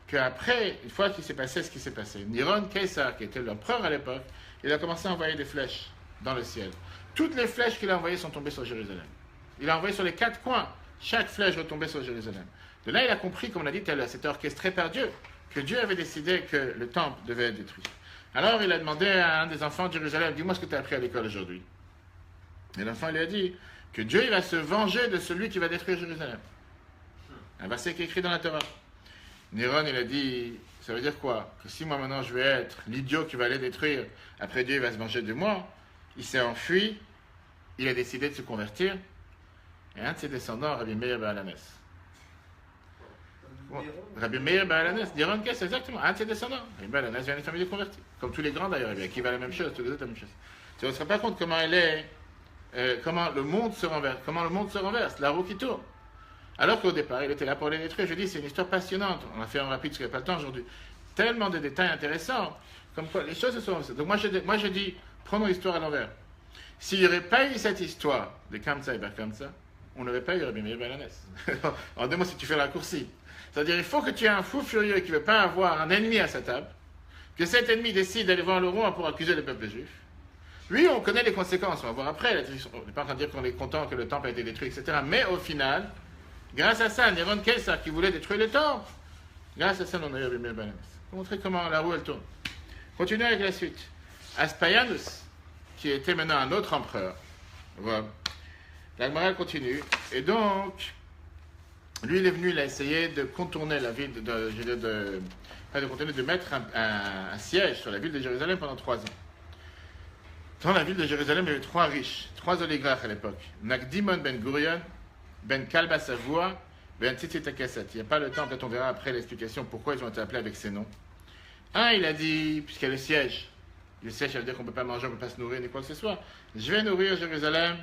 qu'après, une fois qu'il s'est passé ce qui s'est passé, Niron Caesar, qui était l'empereur à l'époque, il a commencé à envoyer des flèches dans le ciel. Toutes les flèches qu'il a envoyées sont tombées sur Jérusalem. Il a envoyé sur les 4 coins. Chaque flèche retombait sur Jérusalem. De là, il a compris, comme on l'a dit tout à l'heure, c'était orchestré par Dieu, que Dieu avait décidé que le temple devait être détruit. Alors, il a demandé à un des enfants de Jérusalem, dis-moi ce que tu as appris à l'école aujourd'hui. Et l'enfant lui a dit que Dieu il va se venger de celui qui va détruire Jérusalem. Un verset qui est écrit dans la Torah. Néron, il a dit, ça veut dire quoi? Que si moi maintenant je vais être l'idiot qui va aller détruire, après Dieu il va se venger de moi. Il s'est enfui, il a décidé de se convertir, et un de ses descendants, Rabbi Meir Baalanes. Rabbi Meir Baalanes, Néron, qu'est-ce exactement? Un de ses descendants. Rabbi Baalanes vient d'une famille de convertis. Comme tous les grands d'ailleurs, qui va la même chose, tous les autres la même chose. Tu ne te rends pas compte comment comment le monde se renverse, la roue qui tourne. Alors qu'au départ, il était là pour les détruire. Je dis, c'est une histoire passionnante. On a fait en rapide parce qu'il n'y a pas le temps aujourd'hui. Tellement de détails intéressants. Comme quoi, les choses se sont... Donc moi je dis, prenons l'histoire à l'envers. S'il n'y aurait pas eu cette histoire de Kamsa et Bar Kamsa, on n'aurait pas eu Rabbi Meir Baalanes. En 2 mots, si tu fais le raccourci. C'est-à-dire, il faut que tu aies un fou furieux qui ne veut pas avoir un ennemi à sa table, que cet ennemi décide d'aller voir le roi pour accuser le peuple juif. Oui, on connaît les conséquences, on va voir après. On n'est pas en train de dire qu'on est content que le temple a été détruit, etc. Mais au final, grâce à ça, Néron Caesar qui voulait détruire le temple, grâce à ça, on a eu Rabbi Meir Baalanes. Pour montrer comment la roue elle tourne. Continuons avec la suite. Aspaianus, qui était maintenant un autre empereur, Rome. L'Agmara continue. Et donc, lui, il est venu, il a essayé de contourner la ville, de mettre un siège sur la ville de Jérusalem pendant 3 ans. Dans la ville de Jérusalem, il y avait 3 riches, 3 oligarques à l'époque. Nagdimon ben Gurion, ben Kalba Savoua, ben Tzitzit Akasset. Il n'y a pas le temps, peut-être on verra après l'explication pourquoi ils ont été appelés avec ces noms. Un, il a dit, puisqu'il y a le siège, ça veut dire qu'on ne peut pas manger, on ne peut pas se nourrir, ni quoi que ce soit. Je vais nourrir Jérusalem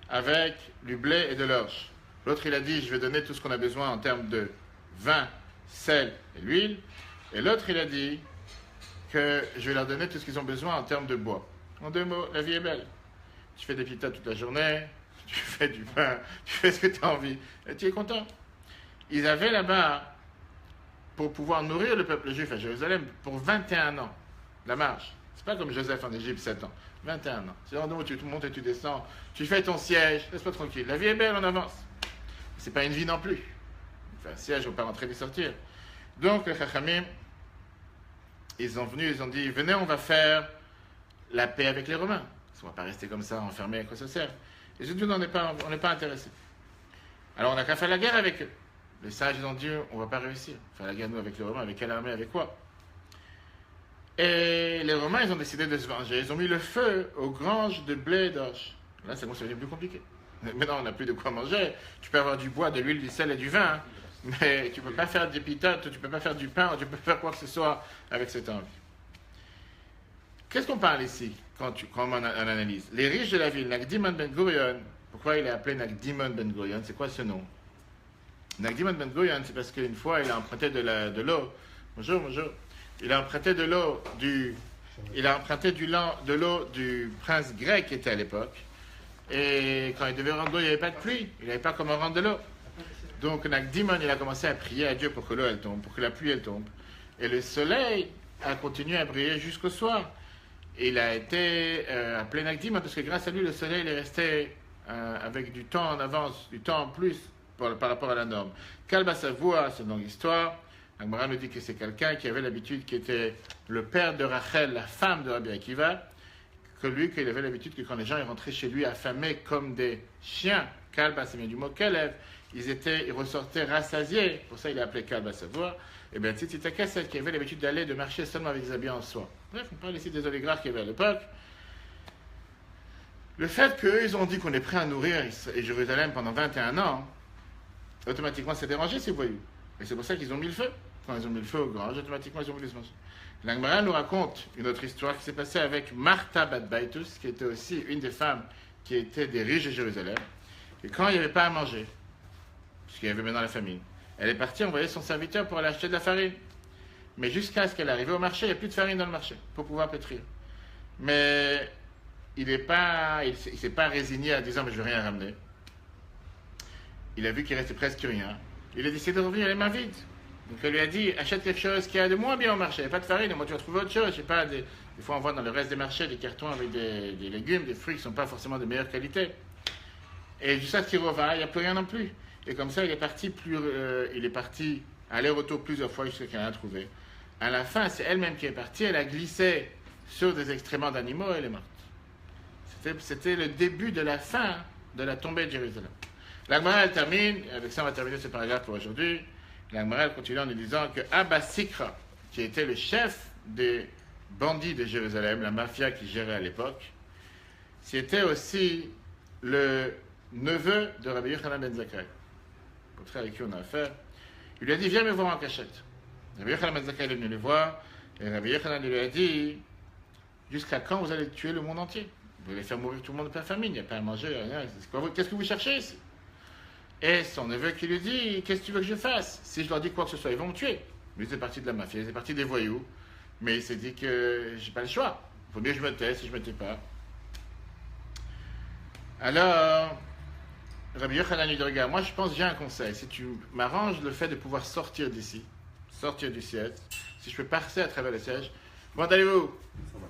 avec du blé et de l'orge. L'autre, il a dit, je vais donner tout ce qu'on a besoin en termes de vin, sel et l'huile. Et l'autre, il a dit que je vais leur donner tout ce qu'ils ont besoin en termes de bois. En 2 mots, la vie est belle. Tu fais des pitas toute la journée, tu fais du pain, tu fais ce que tu as envie, et tu es content. Ils avaient là-bas, pour pouvoir nourrir le peuple juif à Jérusalem, pour 21 ans, la marche. C'est pas comme Joseph en Égypte, 7 ans. 21 ans. C'est là où tu montes et tu descends, tu fais ton siège, laisse-toi tranquille. La vie est belle, on avance. C'est pas une vie non plus. Enfin, un siège, on ne peut pas rentrer ni sortir. Donc, les Chachamim, ils sont venus, ils ont dit, venez, on va faire la paix avec les Romains. On ne va pas rester comme ça, enfermé, à quoi ça sert? Et surtout, on n'est pas intéressé. Alors, on n'a qu'à faire la guerre avec eux. Les sages, ils ont dit, on ne va pas réussir. Faire la guerre, nous, avec les Romains, avec quelle armée, avec quoi? Et les Romains, ils ont décidé de se venger. Ils ont mis le feu aux granges de blé et d'orge. Là, c'est bon, c'est devenu plus compliqué. Maintenant, on n'a plus de quoi manger. Tu peux avoir du bois, de l'huile, du sel et du vin, hein, mais tu ne peux pas faire des pitates, tu ne peux pas faire du pain, tu peux faire quoi que ce soit avec cette envie. Qu'est-ce qu'on parle ici quand on analyse? Les riches de la ville, Nagdimon ben Gurion, pourquoi il est appelé Nagdimon ben Gurion? C'est quoi ce nom? Nagdimon ben Gurion, c'est parce qu'une fois, il a emprunté de l'eau. Bonjour. Il a emprunté de l'eau du il a emprunté de l'eau du prince grec qui était à l'époque. Et quand il devait rendre l'eau, il n'y avait pas de pluie. Il n'avait pas comment rendre de l'eau. Donc Nagdimon, il a commencé à prier à Dieu pour que l'eau elle tombe, pour que la pluie elle tombe. Et le soleil a continué à briller jusqu'au soir. Et il a été appelé Nagdimon parce que grâce à lui, le soleil est resté avec du temps en avance, du temps en plus par rapport à la norme. Kalba Savoie, c'est une longue histoire. Agmara nous dit que c'est quelqu'un qui avait l'habitude, qui était le père de Rachel, la femme de Rabbi Akiva, que lui, qu'il avait l'habitude que quand les gens ils rentraient chez lui affamés comme des chiens, Kalba, c'est bien du mot Kelev, ils ressortaient rassasiés, pour ça il est appelé Kalba Savoie. Et bien Tzitita Kesset, qui avait l'habitude de marcher seulement avec des habits en soie. Bref, on parle ici des oligarques qu'il y avait à l'époque. Le fait qu'eux, ils ont dit qu'on est prêt à nourrir Jérusalem pendant 21 ans, automatiquement, c'est dérangé ces voyous. Et c'est pour ça qu'ils ont mis le feu. Quand ils ont mis le feu au grand, automatiquement, ils ont voulu se manger. L'Agmara nous raconte une autre histoire qui s'est passée avec Martha Bat Baitus, qui était aussi une des femmes qui étaient des riches de Jérusalem. Et quand il n'y avait pas à manger, parce qu'il y avait maintenant la famine, elle est partie envoyer son serviteur pour aller acheter de la farine. Mais jusqu'à ce qu'elle arrive au marché, il n'y a plus de farine dans le marché pour pouvoir pétrir. Mais il ne s'est pas résigné à disant mais je ne vais rien ramener. Il a vu qu'il restait presque rien. Il a décidé de revenir les mains vides. Donc elle lui a dit achète quelque chose qui a de moins bien au marché. Il n'y a pas de farine, moi tu vas trouver autre chose. Je sais pas, des fois on voit dans le reste des marchés des cartons avec des légumes, des fruits qui ne sont pas forcément de meilleure qualité. Et jusqu'à ce qu'il revient, il n'y a plus rien non plus. Et comme ça, il est parti aller-retour plusieurs fois jusqu'à ce qu'il en a trouvé. À la fin, c'est elle-même qui est partie. Elle a glissé sur des excréments d'animaux et elle est morte. C'était le début de la fin de la tombée de Jérusalem. L'Agmara, elle termine, avec ça on va terminer ce paragraphe pour aujourd'hui. L'Agmara, elle continue en nous disant que Abba Sikra, qui était le chef des bandits de Jérusalem, la mafia qui gérait à l'époque, c'était aussi le neveu de Rabbi Yochanan ben Zakkai, pour très avec qui on a affaire. Il lui a dit viens me voir en cachette. Rabbi Yochanan ben Zakkai est venu le voir, et Rabbi Yochanan lui a dit jusqu'à quand vous allez tuer le monde entier? Vous allez faire mourir tout le monde de la famine, il n'y a pas à manger, rien. Qu'est-ce que vous cherchez ici? Et son neveu qui lui dit qu'est-ce que tu veux que je fasse? Si je leur dis quoi que ce soit, ils vont me tuer. Lui, c'est parti de la mafia, c'est parti des voyous, mais il s'est dit que j'ai pas le choix. Il faut bien que je me taise, si je ne me tais pas. Alors, Rabbi Yochanan lui dit regarde, moi je pense que j'ai un conseil. Si tu m'arranges le fait de pouvoir sortir d'ici, sortir du siège, si je peux passer à travers le siège, comment allez-vous?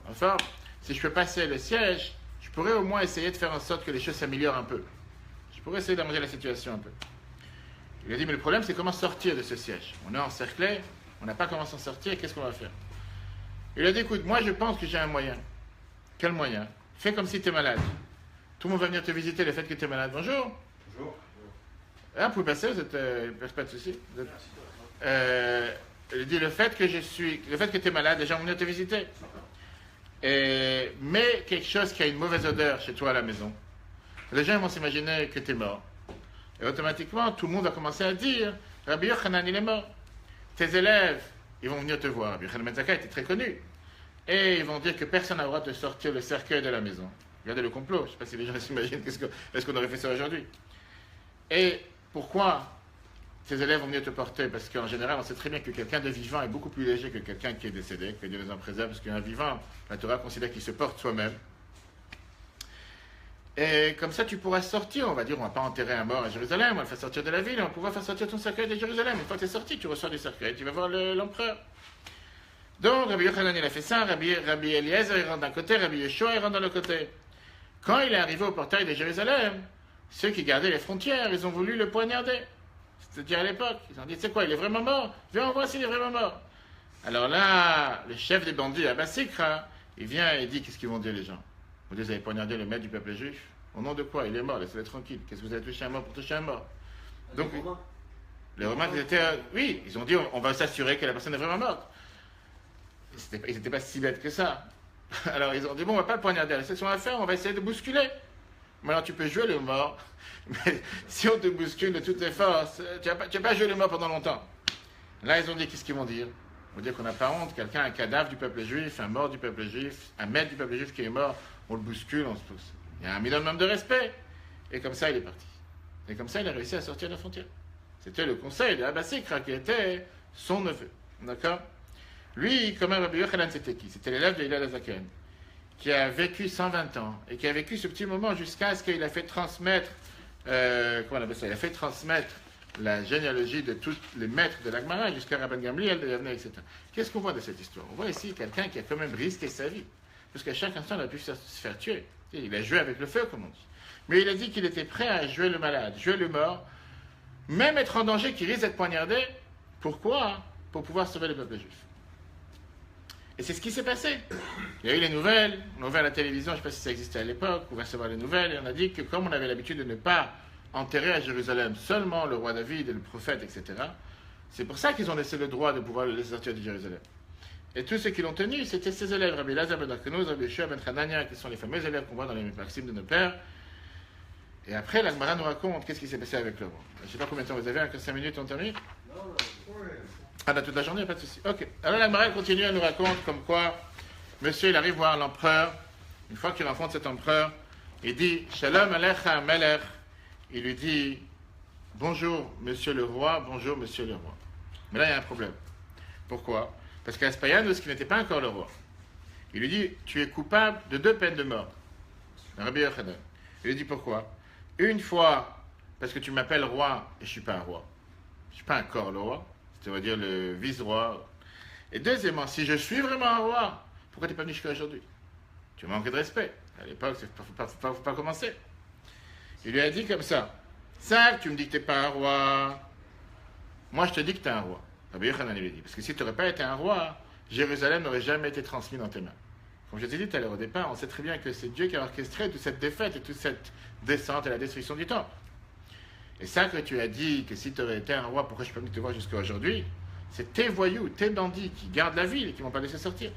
Enfin, si je peux passer le siège, je pourrais au moins essayer de faire en sorte que les choses s'améliorent un peu. Je pourrais essayer d'arranger la situation un peu. Il a dit mais le problème c'est comment sortir de ce siège. On est encerclé, on n'a pas comment s'en sortir, qu'est-ce qu'on va faire? Il a dit écoute, moi je pense que j'ai un moyen. Quel moyen? Fais comme si tu es malade. Tout le monde va venir te visiter le fait que tu es malade. Bonjour. Bonjour. Ah, vous pouvez passer, vous êtes pas de souci. Il dit le fait que tu es malade, les gens vont venir te visiter. Mais quelque chose qui a une mauvaise odeur chez toi à la maison. Les gens vont s'imaginer que tu es mort. Et automatiquement, tout le monde va commencer à dire Rabbi Yochanan, il est mort. Tes élèves, ils vont venir te voir. Rabbi Yochanan ben Zakkai était très connu. Et ils vont dire que personne n'a le droit de sortir le cercueil de la maison. Regardez le complot. Je ne sais pas si les gens s'imaginent est-ce qu'on aurait fait ça aujourd'hui. Et pourquoi tes élèves vont venir te porter? Parce qu'en général, on sait très bien que quelqu'un de vivant est beaucoup plus léger que quelqu'un qui est décédé, que Dieu les en préserve, parce qu'un vivant, la Torah considère qu'il se porte soi-même. Et comme ça, tu pourras sortir. On va dire, on ne va pas enterrer un mort à Jérusalem, on va le faire sortir de la ville, on va pouvoir faire sortir ton cercueil de Jérusalem. Une fois que tu es sorti, tu ressors du cercueil, tu vas voir l'empereur. Donc, Rabbi Yochanan, il a fait ça, Rabbi Eliezer, il rentre d'un côté, Rabbi Yeshua, il rentre de l'autre côté. Quand il est arrivé au portail de Jérusalem, ceux qui gardaient les frontières, ils ont voulu le poignarder. C'est-à-dire à l'époque, ils ont dit, c'est quoi, il est vraiment mort? Viens, on voit s'il est vraiment mort. Alors là, le chef des bandits, Abba Sikra, il vient et dit, qu'est-ce qu'ils vont dire les gens? Vous avez poignardé le maître du peuple juif? Au nom de quoi? Il est mort, laissez-le tranquille. Qu'est-ce que vous avez touché un mort pour toucher un mort? Donc, les Romains, ils étaient, oui, ils ont dit, on va s'assurer que la personne est vraiment morte. Ils n'étaient pas si bêtes que ça. Alors ils ont dit, bon, on va pas le poignarder, c'est ce qu'on va faire, on va essayer de bousculer. Maintenant, tu peux jouer le mort, mais si on te bouscule de toutes tes forces, tu vas pas jouer le mort pendant longtemps. Là, ils ont dit, qu'est-ce qu'ils vont dire? Ils vont dire qu'on n'a pas honte, quelqu'un, un cadavre du peuple juif, un mort du peuple juif, un maître du peuple juif qui est mort, on le bouscule, on se pousse. Il y a un minimum de respect. Et comme ça, il est parti. Et comme ça, il a réussi à sortir de la frontière. C'était le conseil de Abba Sikra qui était son neveu. D'accord? Lui, comme Rabbi Yochanan, c'était qui? C'était l'élève de Hillel Hazaken, qui a vécu 120 ans et qui a vécu ce petit moment jusqu'à ce qu'il a fait transmettre, comment on appelle ça? Il a fait transmettre la généalogie de tous les maîtres de l'Agmara jusqu'à Rabban Gamliel, de Yavne, etc. Qu'est-ce qu'on voit de cette histoire? On voit ici quelqu'un qui a quand même risqué sa vie, parce qu'à chaque instant, il a pu se faire tuer. Il a joué avec le feu, comme on dit. Mais il a dit qu'il était prêt à jouer le malade, jouer le mort, même être en danger, qu'il risque d'être poignardé. Pourquoi? Pour pouvoir sauver le peuple juif. Et c'est ce qui s'est passé. Il y a eu les nouvelles, on a ouvert la télévision, je ne sais pas si ça existait à l'époque, on va savoir les nouvelles, et on a dit que comme on avait l'habitude de ne pas enterrer à Jérusalem seulement le roi David et le prophète, etc., c'est pour ça qu'ils ont laissé le droit de pouvoir le laisser sortir de Jérusalem. Et tous ceux qui l'ont tenu, c'était ces élèves, Rabbi Lazar ben Arkenos, Rabbi Yeshua ben Hanania, qui sont les fameux élèves qu'on voit dans les maximes de nos pères. Et après, l'Agmara nous raconte qu'est-ce qui s'est passé avec le roi. Je ne sais pas combien de temps vous avez, encore 5 minutes, on termine? Non, non. Ah, dans toute la journée, pas de souci. Ok. Alors l'Agmara continue à nous raconter comme quoi, monsieur, il arrive voir l'empereur. Une fois qu'il rencontre cet empereur, il dit Shalom Alecha Melech. Il lui dit bonjour, monsieur le roi, bonjour, monsieur le roi. Mais là, il y a un problème. Pourquoi? Parce qu'Aspayanus, qui n'était pas encore le roi, il lui dit tu es coupable de 2 peines de mort. Rabbi Yochanan. Il lui dit pourquoi? Une fois, parce que tu m'appelles roi et je ne suis pas un roi. Je ne suis pas encore le roi. C'est-à-dire le vice-roi. Et deuxièmement, si je suis vraiment un roi, pourquoi tu n'es pas venu jusqu'à aujourd'hui? Tu manques de respect. À l'époque, il ne faut pas commencer. Il lui a dit comme ça. Ça, tu me dis que tu n'es pas un roi. Moi, je te dis que tu es un roi. Rabbi Yochanan lui dit. Parce que si tu n'aurais pas été un roi, Jérusalem n'aurait jamais été transmis dans tes mains. Comme je t'ai dit tout à l'heure au départ, on sait très bien que c'est Dieu qui a orchestré toute cette défaite et toute cette descente et la destruction du temple. Et ça que tu as dit, que si tu aurais été un roi, pourquoi je ne suis pas venu te voir jusqu'à aujourd'hui, c'est tes voyous, tes bandits qui gardent la ville et qui ne m'ont pas laissé sortir.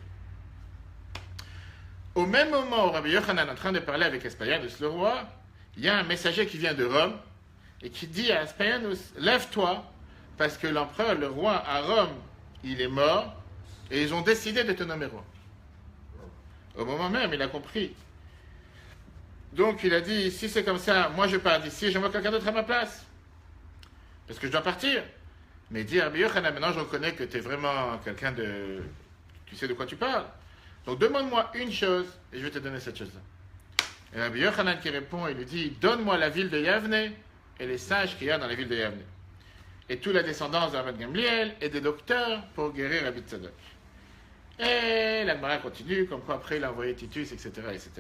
Au même moment où Rabbi Yochanan est en train de parler avec Aspayanus, le roi, il y a un messager qui vient de Rome et qui dit à Aspayanus, lève-toi, parce que l'empereur, le roi à Rome, il est mort et ils ont décidé de te nommer roi. Au moment même, il a compris. Donc il a dit, si c'est comme ça, moi je pars d'ici, j'envoie quelqu'un d'autre à ma place. Parce que je dois partir. Mais il dit, Rabbi Yochanan, maintenant je reconnais que tu es vraiment quelqu'un de... Tu sais de quoi tu parles. Donc demande-moi une chose, et je vais te donner cette chose-là. Et Rabbi Yochanan qui répond, il lui dit, donne-moi la ville de Yavne et les sages qu'il y a dans la ville de Yavne. Et toute la descendance de Rabban Gamliel et des docteurs pour guérir Rabbi Tzadok. Et l'Agmara continue, comme quoi après il a envoyé Titus, etc., etc.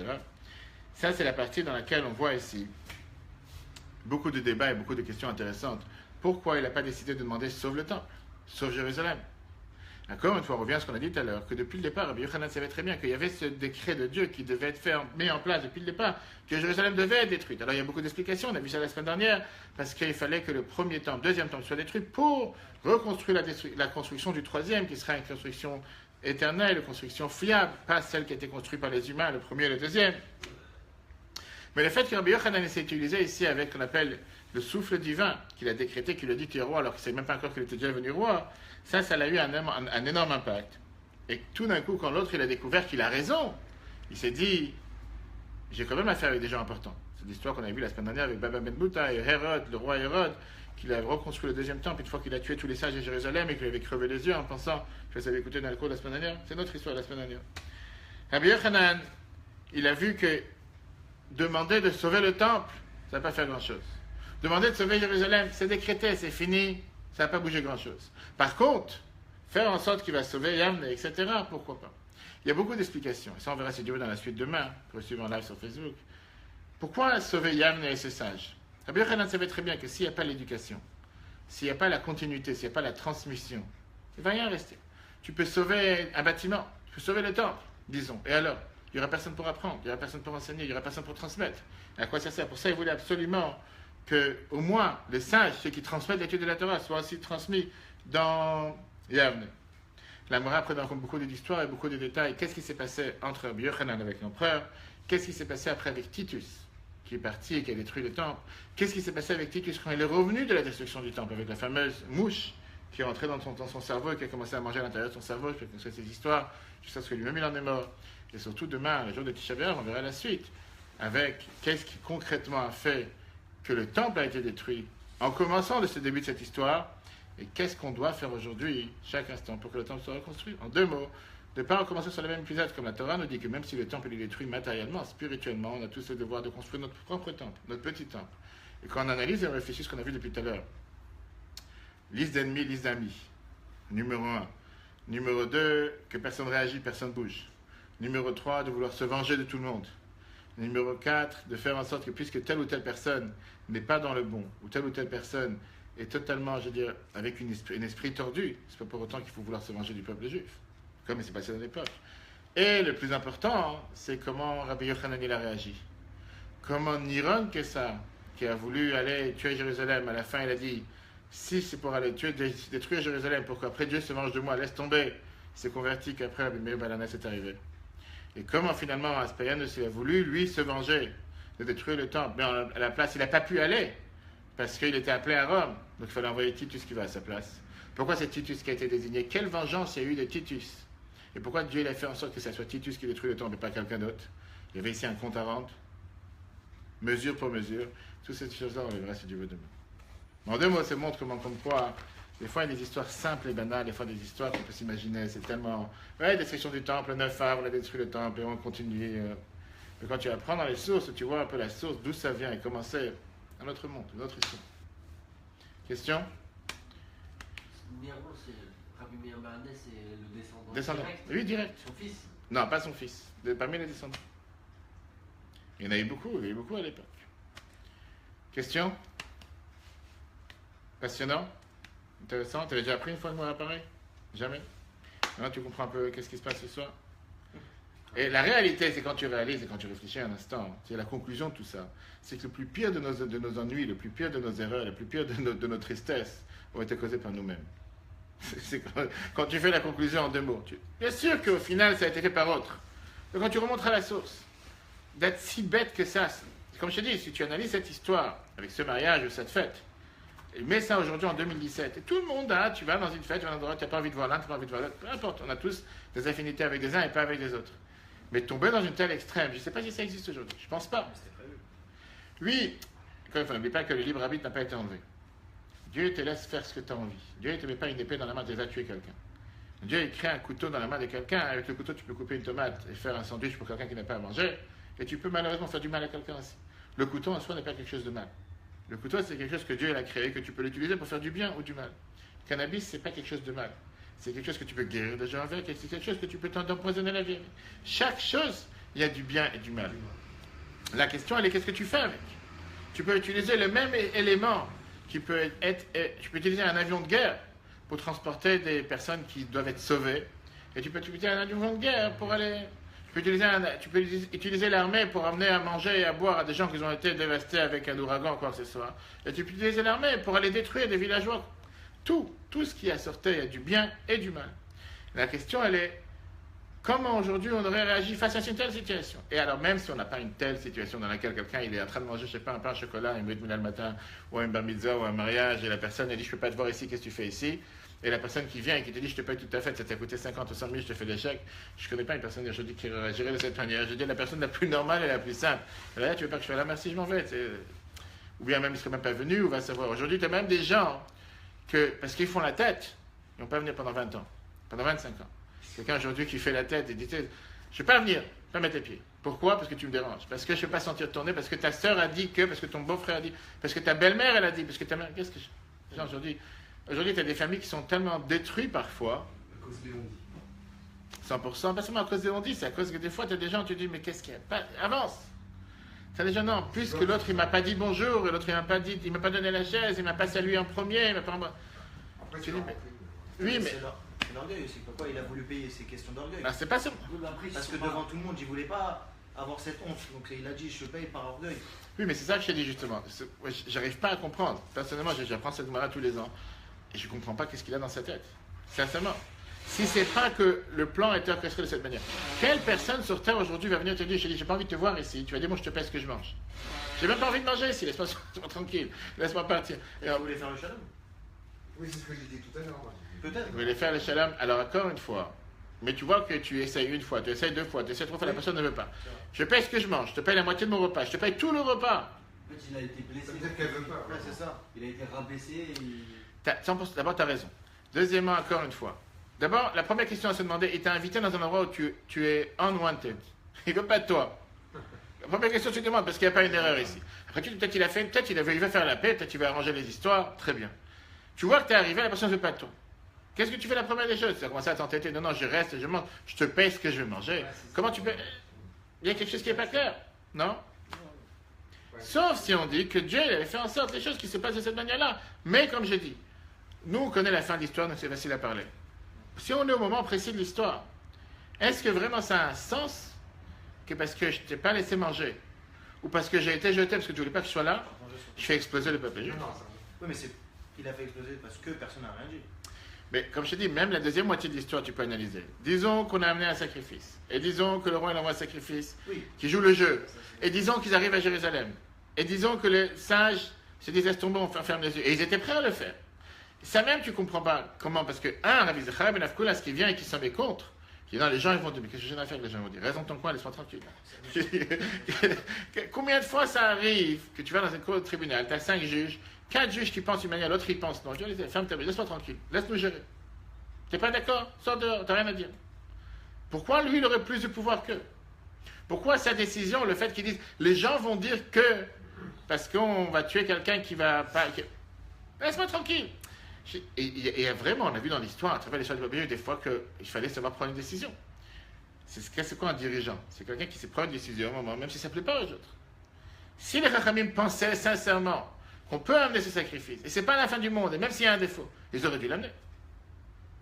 Ça, c'est la partie dans laquelle on voit ici beaucoup de débats et beaucoup de questions intéressantes. Pourquoi il n'a pas décidé de demander sauve le temple, sauve Jérusalem? Encore une fois, on revient à ce qu'on a dit tout à l'heure, que depuis le départ, Rabbi Yochanan savait très bien qu'il y avait ce décret de Dieu qui devait être mis en place depuis le départ, que Jérusalem devait être détruite. Alors il y a beaucoup d'explications, on a vu ça la semaine dernière, parce qu'il fallait que le premier temple, deuxième temple soit détruit pour reconstruire la construction du troisième, qui sera une construction éternelle, une construction fiable, pas celle qui a été construite par les humains, le premier et le deuxième. Mais le fait que Rabbi Yochanan s'est utilisé ici avec ce qu'on appelle le souffle divin, qu'il a décrété, qu'il a dit tu es roi, alors qu'il ne savait même pas encore qu'il était déjà devenu roi, ça a eu un énorme impact. Et tout d'un coup, quand l'autre il a découvert qu'il a raison, il s'est dit j'ai quand même affaire avec des gens importants. C'est l'histoire qu'on a vue la semaine dernière avec Baba Ben Bouta et Hérode, le roi Hérode, qu'il a reconstruit le deuxième temple une fois qu'il a tué tous les sages de Jérusalem et qu'il avait crevé les yeux en pensant, je les avais écoutés dans le cours la semaine dernière, c'est notre histoire la semaine dernière. Rabbi Yochanan, il a vu que demander de sauver le temple, ça ne va pas faire grand-chose. Demander de sauver Jérusalem, c'est décrété, c'est fini, ça ne va pas bouger grand-chose. Par contre, faire en sorte qu'il va sauver Yavne, etc., pourquoi pas? Il y a beaucoup d'explications. Et ça, on verra si Dieu veut dans la suite demain, pour suivre en live sur Facebook. Pourquoi sauver Yavne et ses sages? Rabbi Yochanan savait très bien que s'il n'y a pas l'éducation, s'il n'y a pas la continuité, s'il n'y a pas la transmission, il ne va rien rester. Tu peux sauver un bâtiment, tu peux sauver le temple, disons. Et alors? Il n'y aura personne pour apprendre, il n'y aura personne pour enseigner, il n'y aura personne pour transmettre. Et à quoi ça sert? Pour ça, il voulait absolument que, au moins, les sages, ceux qui transmettent l'étude de la Torah, soient aussi transmis dans Yavne. La Mora prend compte beaucoup d'histoires et beaucoup de détails. Qu'est-ce qui s'est passé entre Rabbi Yochanan avec l'empereur? Qu'est-ce qui s'est passé après avec Titus, qui est parti et qui a détruit le temple? Qu'est-ce qui s'est passé avec Titus quand il est revenu de la destruction du temple, avec la fameuse mouche qui est rentrée dans son cerveau et qui a commencé à manger à l'intérieur de son cerveau? Je peux connaître ces histoires, jusqu'à ce que lui-même il en est mort. Et surtout demain, le jour de Tisha B'Av, on verra la suite, avec qu'est-ce qui concrètement a fait que le temple a été détruit. En commençant de ce début de cette histoire, Et qu'est-ce qu'on doit faire aujourd'hui, chaque instant, pour que le temple soit reconstruit? En 2 mots, de ne pas recommencer sur le même épisode, comme la Torah nous dit que même si le temple est détruit matériellement, spirituellement, on a tous le devoir de construire notre propre temple, notre petit temple. Et quand on analyse et on réfléchit ce qu'on a vu depuis tout à l'heure, liste d'ennemis, liste d'amis, numéro 1. Numéro 2, que personne réagit, personne bouge. Numéro 3, de vouloir se venger de tout le monde. Numéro 4, de faire en sorte que puisque telle ou telle personne n'est pas dans le bon, ou telle personne est totalement, je veux dire, avec un esprit tordu, c'est pas pour autant qu'il faut vouloir se venger du peuple juif, comme il s'est passé dans l'époque. Et le plus important, c'est comment Rabbi Yochanan il a réagi. Comment Niron Kessa, qui a voulu aller tuer Jérusalem, à la fin il a dit, si c'est pour aller détruire Jérusalem, pour qu'après Dieu se venge de moi, laisse tomber, il s'est converti qu'après Rabbi Meir Balanas est arrivé. Et comment finalement Aspayanus il a voulu, lui, se venger de détruire le temple, mais à la place, il n'a pas pu aller, parce qu'il était appelé à Rome, donc il fallait envoyer Titus qui va à sa place. Pourquoi c'est Titus qui a été désigné? Quelle vengeance il y a eu de Titus? Et pourquoi Dieu il a fait en sorte que ce soit Titus qui détruit le temple et pas quelqu'un d'autre? Il y avait ici un compte à rendre, mesure pour mesure, toutes ces choses-là, on les verra si Dieu veut demain. En 2 mots, ça montre comment, comme quoi, des fois il y a des histoires simples et banales, des fois des histoires qu'on peut s'imaginer, c'est tellement... Ouais, destruction du temple, le 9 av, on a détruit le temple et on continue. Mais quand tu apprends dans les sources, tu vois un peu la source, d'où ça vient et comment c'est un autre monde, une autre histoire. Question? Néron, c'est Rabbi Meir Balanas, c'est le descendant. Descendant. Direct. Oui, direct. Son fils. Non, pas son fils, parmi les descendants. Il y en a eu beaucoup à l'époque. Question? Passionnant? Intéressant? Tu avais déjà appris une fois le mot appareil? Jamais? Maintenant tu comprends un peu qu'est-ce qui se passe ce soir? Et la réalité, c'est quand tu réalises et quand tu réfléchis un instant, c'est la conclusion de tout ça. C'est que le plus pire de nos ennuis, le plus pire de nos erreurs, le plus pire de nos tristesses ont été causés par nous-mêmes. C'est quand tu fais la conclusion en 2 mots. Bien sûr qu'au final, ça a été fait par autre. Mais quand tu remontes à la source, d'être si bête que ça, comme je te dis, si tu analyses cette histoire avec ce mariage ou cette fête, et mets ça aujourd'hui en 2017, et tout le monde a, tu vas dans une fête, tu vas dans un endroit, tu n'as pas envie de voir l'un, tu n'as pas envie de voir l'autre, peu importe, on a tous des affinités avec des uns et pas avec des autres. Mais tomber dans une telle extrême, je ne sais pas si ça existe aujourd'hui, je ne pense pas. Oui, il ne faut n'oublier pas que le libre arbitre n'a pas été enlevé. Dieu te laisse faire ce que tu as envie. Dieu ne te met pas une épée dans la main, tu vas tuer quelqu'un. Dieu il crée un couteau dans la main de quelqu'un, avec le couteau tu peux couper une tomate et faire un sandwich pour quelqu'un qui n'a pas à manger, et tu peux malheureusement faire du mal à quelqu'un aussi. Le couteau en soi n'est pas quelque chose de mal. Le couteau, c'est quelque chose que Dieu a créé, que tu peux l'utiliser pour faire du bien ou du mal. Le cannabis, c'est pas quelque chose de mal. C'est quelque chose que tu peux guérir des gens avec, et c'est quelque chose que tu peux t'empoisonner la vie. Chaque chose, il y a du bien et du mal. La question, elle est qu'est-ce que tu fais avec? Tu peux utiliser le même élément qui peut être... Tu peux utiliser un avion de guerre pour transporter des personnes qui doivent être sauvées, et tu peux utiliser un avion de guerre pour aller... Tu peux utiliser l'armée pour amener à manger et à boire à des gens qui ont été dévastés avec un ouragan ou quoi que ce soit. Et tu peux utiliser l'armée pour aller détruire des villageois. Tout ce qui a sorti, il y a du bien et du mal. La question, elle est, comment aujourd'hui on aurait réagi face à une telle situation? Et alors, même si on n'a pas une telle situation dans laquelle quelqu'un il est en train de manger, je sais pas, un pain au chocolat, une brit milah le matin, ou un bar mitzvah, ou un mariage, et la personne elle dit, je peux pas te voir ici, qu'est-ce que tu fais ici? Et la personne qui vient et qui te dit, je te paye tout à fait, ça t'a coûté 50 ou 100 000, je te fais des chèques. Je ne connais pas une personne aujourd'hui qui réagirait de cette manière. Je dis la personne la plus normale et la plus simple. Et là, tu veux pas que je fasse là, merci, je m'en vais. Ou bien même, il ne serait même pas venu, ou va savoir. Aujourd'hui, tu as même des gens que, parce qu'ils font la tête, ils n'ont pas venir pendant 20 ans, pendant 25 ans. Quelqu'un aujourd'hui qui fait la tête et dit, je ne vais pas venir, pas mettre les pieds. Pourquoi? Parce que tu me déranges. Parce que je ne vais pas sentir tourner, parce que ta sœur a dit que, parce que ton beau-frère a dit, parce que ta belle-mère, elle a dit, parce que ta mère. Qu'est-ce que je... Aujourd'hui, tu as des familles qui sont tellement détruites parfois. À cause des on-dit. 100%, pas seulement à cause des on-dit, c'est à cause que des fois, tu as des gens, tu te dis, mais qu'est-ce qu'il y a? Avance! Tu as des gens, non, puisque l'autre, il m'a pas dit bonjour, et l'autre, il m'a pas donné la chaise, il m'a pas salué en premier, il m'a pas. Après, Tu c'est dis, leur mais- rentrée. Oui, mais. C'est l'orgueil aussi. Pourquoi il a voulu payer? C'est question d'orgueil. Non, c'est pas seulement. Parce que devant tout le monde, il voulait pas avoir cette honte. Donc il a dit, je paye par orgueil. Oui, mais c'est ça que je t'ai dit justement. Ouais, j'arrive pas à comprendre. Personnellement, j'apprends cette Gemara tous les ans. Et je comprends pas qu'est-ce qu'il a dans sa tête. Sincèrement. Si c'est pas que le plan a été orchestré de cette manière. Quelle personne sur Terre aujourd'hui va venir te dire, j'ai pas envie de te voir ici. Tu vas dire, bon, je te paie ce que je mange. J'ai même pas envie de manger ici. Laisse-moi tranquille. Laisse-moi partir. Et Il voulait faire le shalom. Oui, c'est ce que j'ai dit tout à l'heure. Peut-être. vous voulez faire le shalom. Alors encore une fois. Mais tu vois que tu essayes une fois, tu essayes deux fois, tu essayes trois fois, la personne ne veut pas. Je paye ce que je mange, je te paye la moitié de mon repas, je te paye tout le repas. fait, il a été blessé. Peut-être qu'elle veut pas. Ouais, c'est ça. Il a été rabaissé et... D'abord, tu as raison. Deuxièmement, encore une fois. D'abord, la première question à se demander, il t'a invité dans un endroit où tu es unwanted. Il ne veut pas de toi. La première question que tu te demandes, parce qu'il n'y a pas une erreur ici. Après, peut-être il veut faire la paix, peut-être il veut arranger les histoires, très bien. Tu vois que tu es arrivé, la personne ne veut pas de toi. Qu'est-ce que tu fais la première des choses? Tu as commencé à t'entêter, non, je reste, je mange, je te paye ce que je vais manger. Ouais, Comment tu peux... Il y a quelque chose qui n'est pas clair, non? Sauf si on dit que Dieu avait fait en sorte les choses qui se passent de cette manière-là. Mais comme je dis, nous on connaît la fin de l'histoire, donc c'est facile à parler. Si on est au moment précis de l'histoire, est-ce que vraiment ça a un sens que parce que je ne t'ai pas laissé manger, ou parce que j'ai été jeté parce que tu ne voulais pas que je sois là, je fais exploser le peuple juif? Non, ça. Oui, mais il a fait exploser parce que personne n'a rien dit. Mais comme je te dis, même la deuxième moitié de l'histoire, tu peux analyser. Disons qu'on a amené un sacrifice, et disons que le roi il envoie un sacrifice, Oui. qui joue le jeu, et disons qu'ils arrivent à Jérusalem, et disons que les sages se disent laisse tomber, on ferme les yeux, et ils étaient prêts à le faire. Ça même, tu ne comprends pas comment, parce que, Rabbi Zechariah ben Afkoulas, qui vient et qui s'en met contre, qui dit non, les gens ils vont dire, mais qu'est-ce que j'ai à faire? Les gens vont dire, reste dans ton coin, laisse-moi tranquille. Combien de fois ça arrive que tu vas dans une cour de tribunal, tu as 5 juges, 4 juges qui pensent d'une manière, l'autre il pense non, je dis, ferme ta bouche, laisse-moi tranquille, laisse-nous gérer. T'es pas d'accord? Sors dehors, t'as rien à dire. Pourquoi lui il aurait plus de pouvoir qu'eux? Pourquoi sa décision, le fait qu'ils disent, les gens vont dire que, parce qu'on va tuer quelqu'un qui va pas. Laisse-moi tranquille. Et vraiment, on a vu dans l'histoire, à travers l'histoire du peuple, des fois qu'il fallait savoir prendre une décision. C'est quoi un dirigeant? C'est quelqu'un qui sait prendre une décision au moment, même si ça ne plaît pas aux autres. Si les Chachamim pensaient sincèrement qu'on peut amener ce sacrifice, et c'est pas la fin du monde, et même s'il y a un défaut, ils auraient dû l'amener.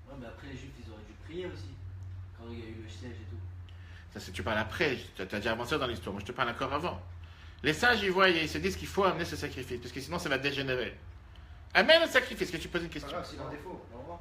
Ouais, mais après, les Juifs, ils auraient dû prier aussi. Quand il y a eu le siège et tout. Ça, c'est tu parles après, tu as déjà avancé dans l'histoire, moi je te parle encore avant. Les sages, ils voient et ils se disent qu'il faut amener ce sacrifice, parce que sinon ça va dégénérer. Amène le sacrifice, que tu poses une C'est question. pas grave, s'il a un défaut. Au revoir.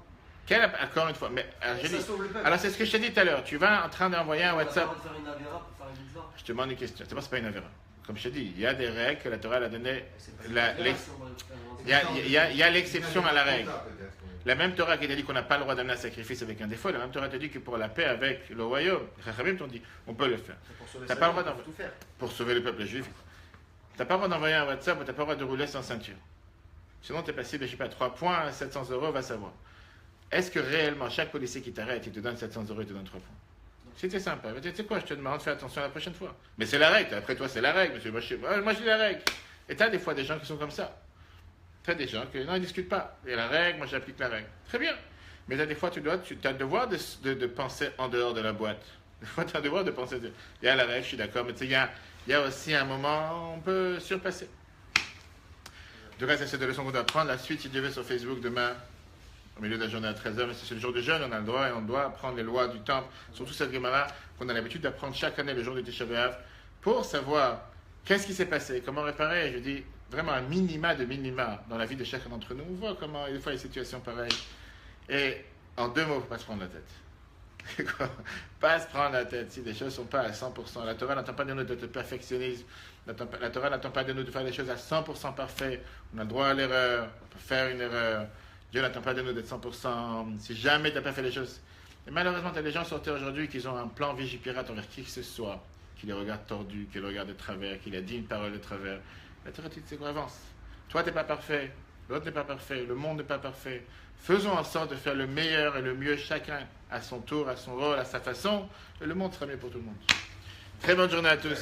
Encore une fois, mais je Ça dis- sauve le peuple. alors c'est ce que je t'ai dit tout à l'heure, tu vas en train d'envoyer un On a WhatsApp, pas le droit de faire une avéra pour faire une mitzvah. je te demande une question, c'est pas une avéra. Comme je t'ai dit, il y a des règles que la Torah a données, C'est pas la- Avéra, l'ex- si on va le faire avancer. il y a l'exception à la règle. Peut-être, oui. La même Torah qui t'a dit qu'on n'a pas le droit d'amener un sacrifice avec un défaut, la même Torah te dit que pour la paix avec le royaume, les Chachamim t'ont dit, on peut le faire. C'est pour sauver T'as sa pas le vie, droit il faut tout faire. Pour sauver le peuple juif. T'as pas le droit d'envoyer un WhatsApp ou t'as pas le droit de rouler sans ceinture. Sinon t'es passible, je sais pas, 3 points, 700 euros, va savoir. Est-ce que réellement chaque policier qui t'arrête, il te donne 700 euros, il te donne 3 points? C'était sympa. Mais tu sais quoi, je te demande de faire attention la prochaine fois. Mais c'est la règle. Après toi, c'est la règle, monsieur. Moi, je dis la règle. Et t'as des fois des gens qui sont comme ça. T'as des gens qui, non, ils discutent pas. Il y a la règle, moi j'applique la règle. Très bien. Mais t'as des fois, tu as le devoir de penser en dehors de la boîte. Des fois, tu as le devoir de penser. Il y a la règle, je suis d'accord. Mais tu sais, il y a aussi un moment, on peut surpasser. En tout cas, c'est cette leçon qu'on doit prendre. La suite, si Dieu veut, sur Facebook demain. Au milieu de la journée à 13h, mais c'est le jour de jeûne, on a le droit et on doit apprendre les lois du temple, surtout cette Gemara qu'on a l'habitude d'apprendre chaque année le jour de Tisha B'Av, pour savoir qu'est-ce qui s'est passé, comment réparer. Je dis vraiment un minima de minima dans la vie de chacun d'entre nous. On voit comment, des fois, il y a des situations pareilles. Et en 2 mots, il ne faut pas se prendre la tête. Pas se prendre la tête si les choses ne sont pas à 100%. La Torah n'attend pas de nous d'être perfectionnisme. La Torah n'attend pas de nous de faire les choses à 100% parfait. On a le droit à l'erreur, on peut faire une erreur. Dieu n'attend pas de nous d'être 100%. Si jamais tu n'as pas fait les choses. Et malheureusement, tu as des gens sur terre aujourd'hui qui ont un plan vigipirate envers qui que ce soit, qui les regarde tordus, qui les regarde de travers, qui les dit une parole de travers. La Torah dit, c'est quoi, avance. Toi, tu n'es pas parfait. L'autre n'est pas parfait. Le monde n'est pas parfait. Faisons en sorte de faire le meilleur et le mieux chacun à son tour, à son rôle, à sa façon. Et le monde sera mieux pour tout le monde. Très bonne journée à tous.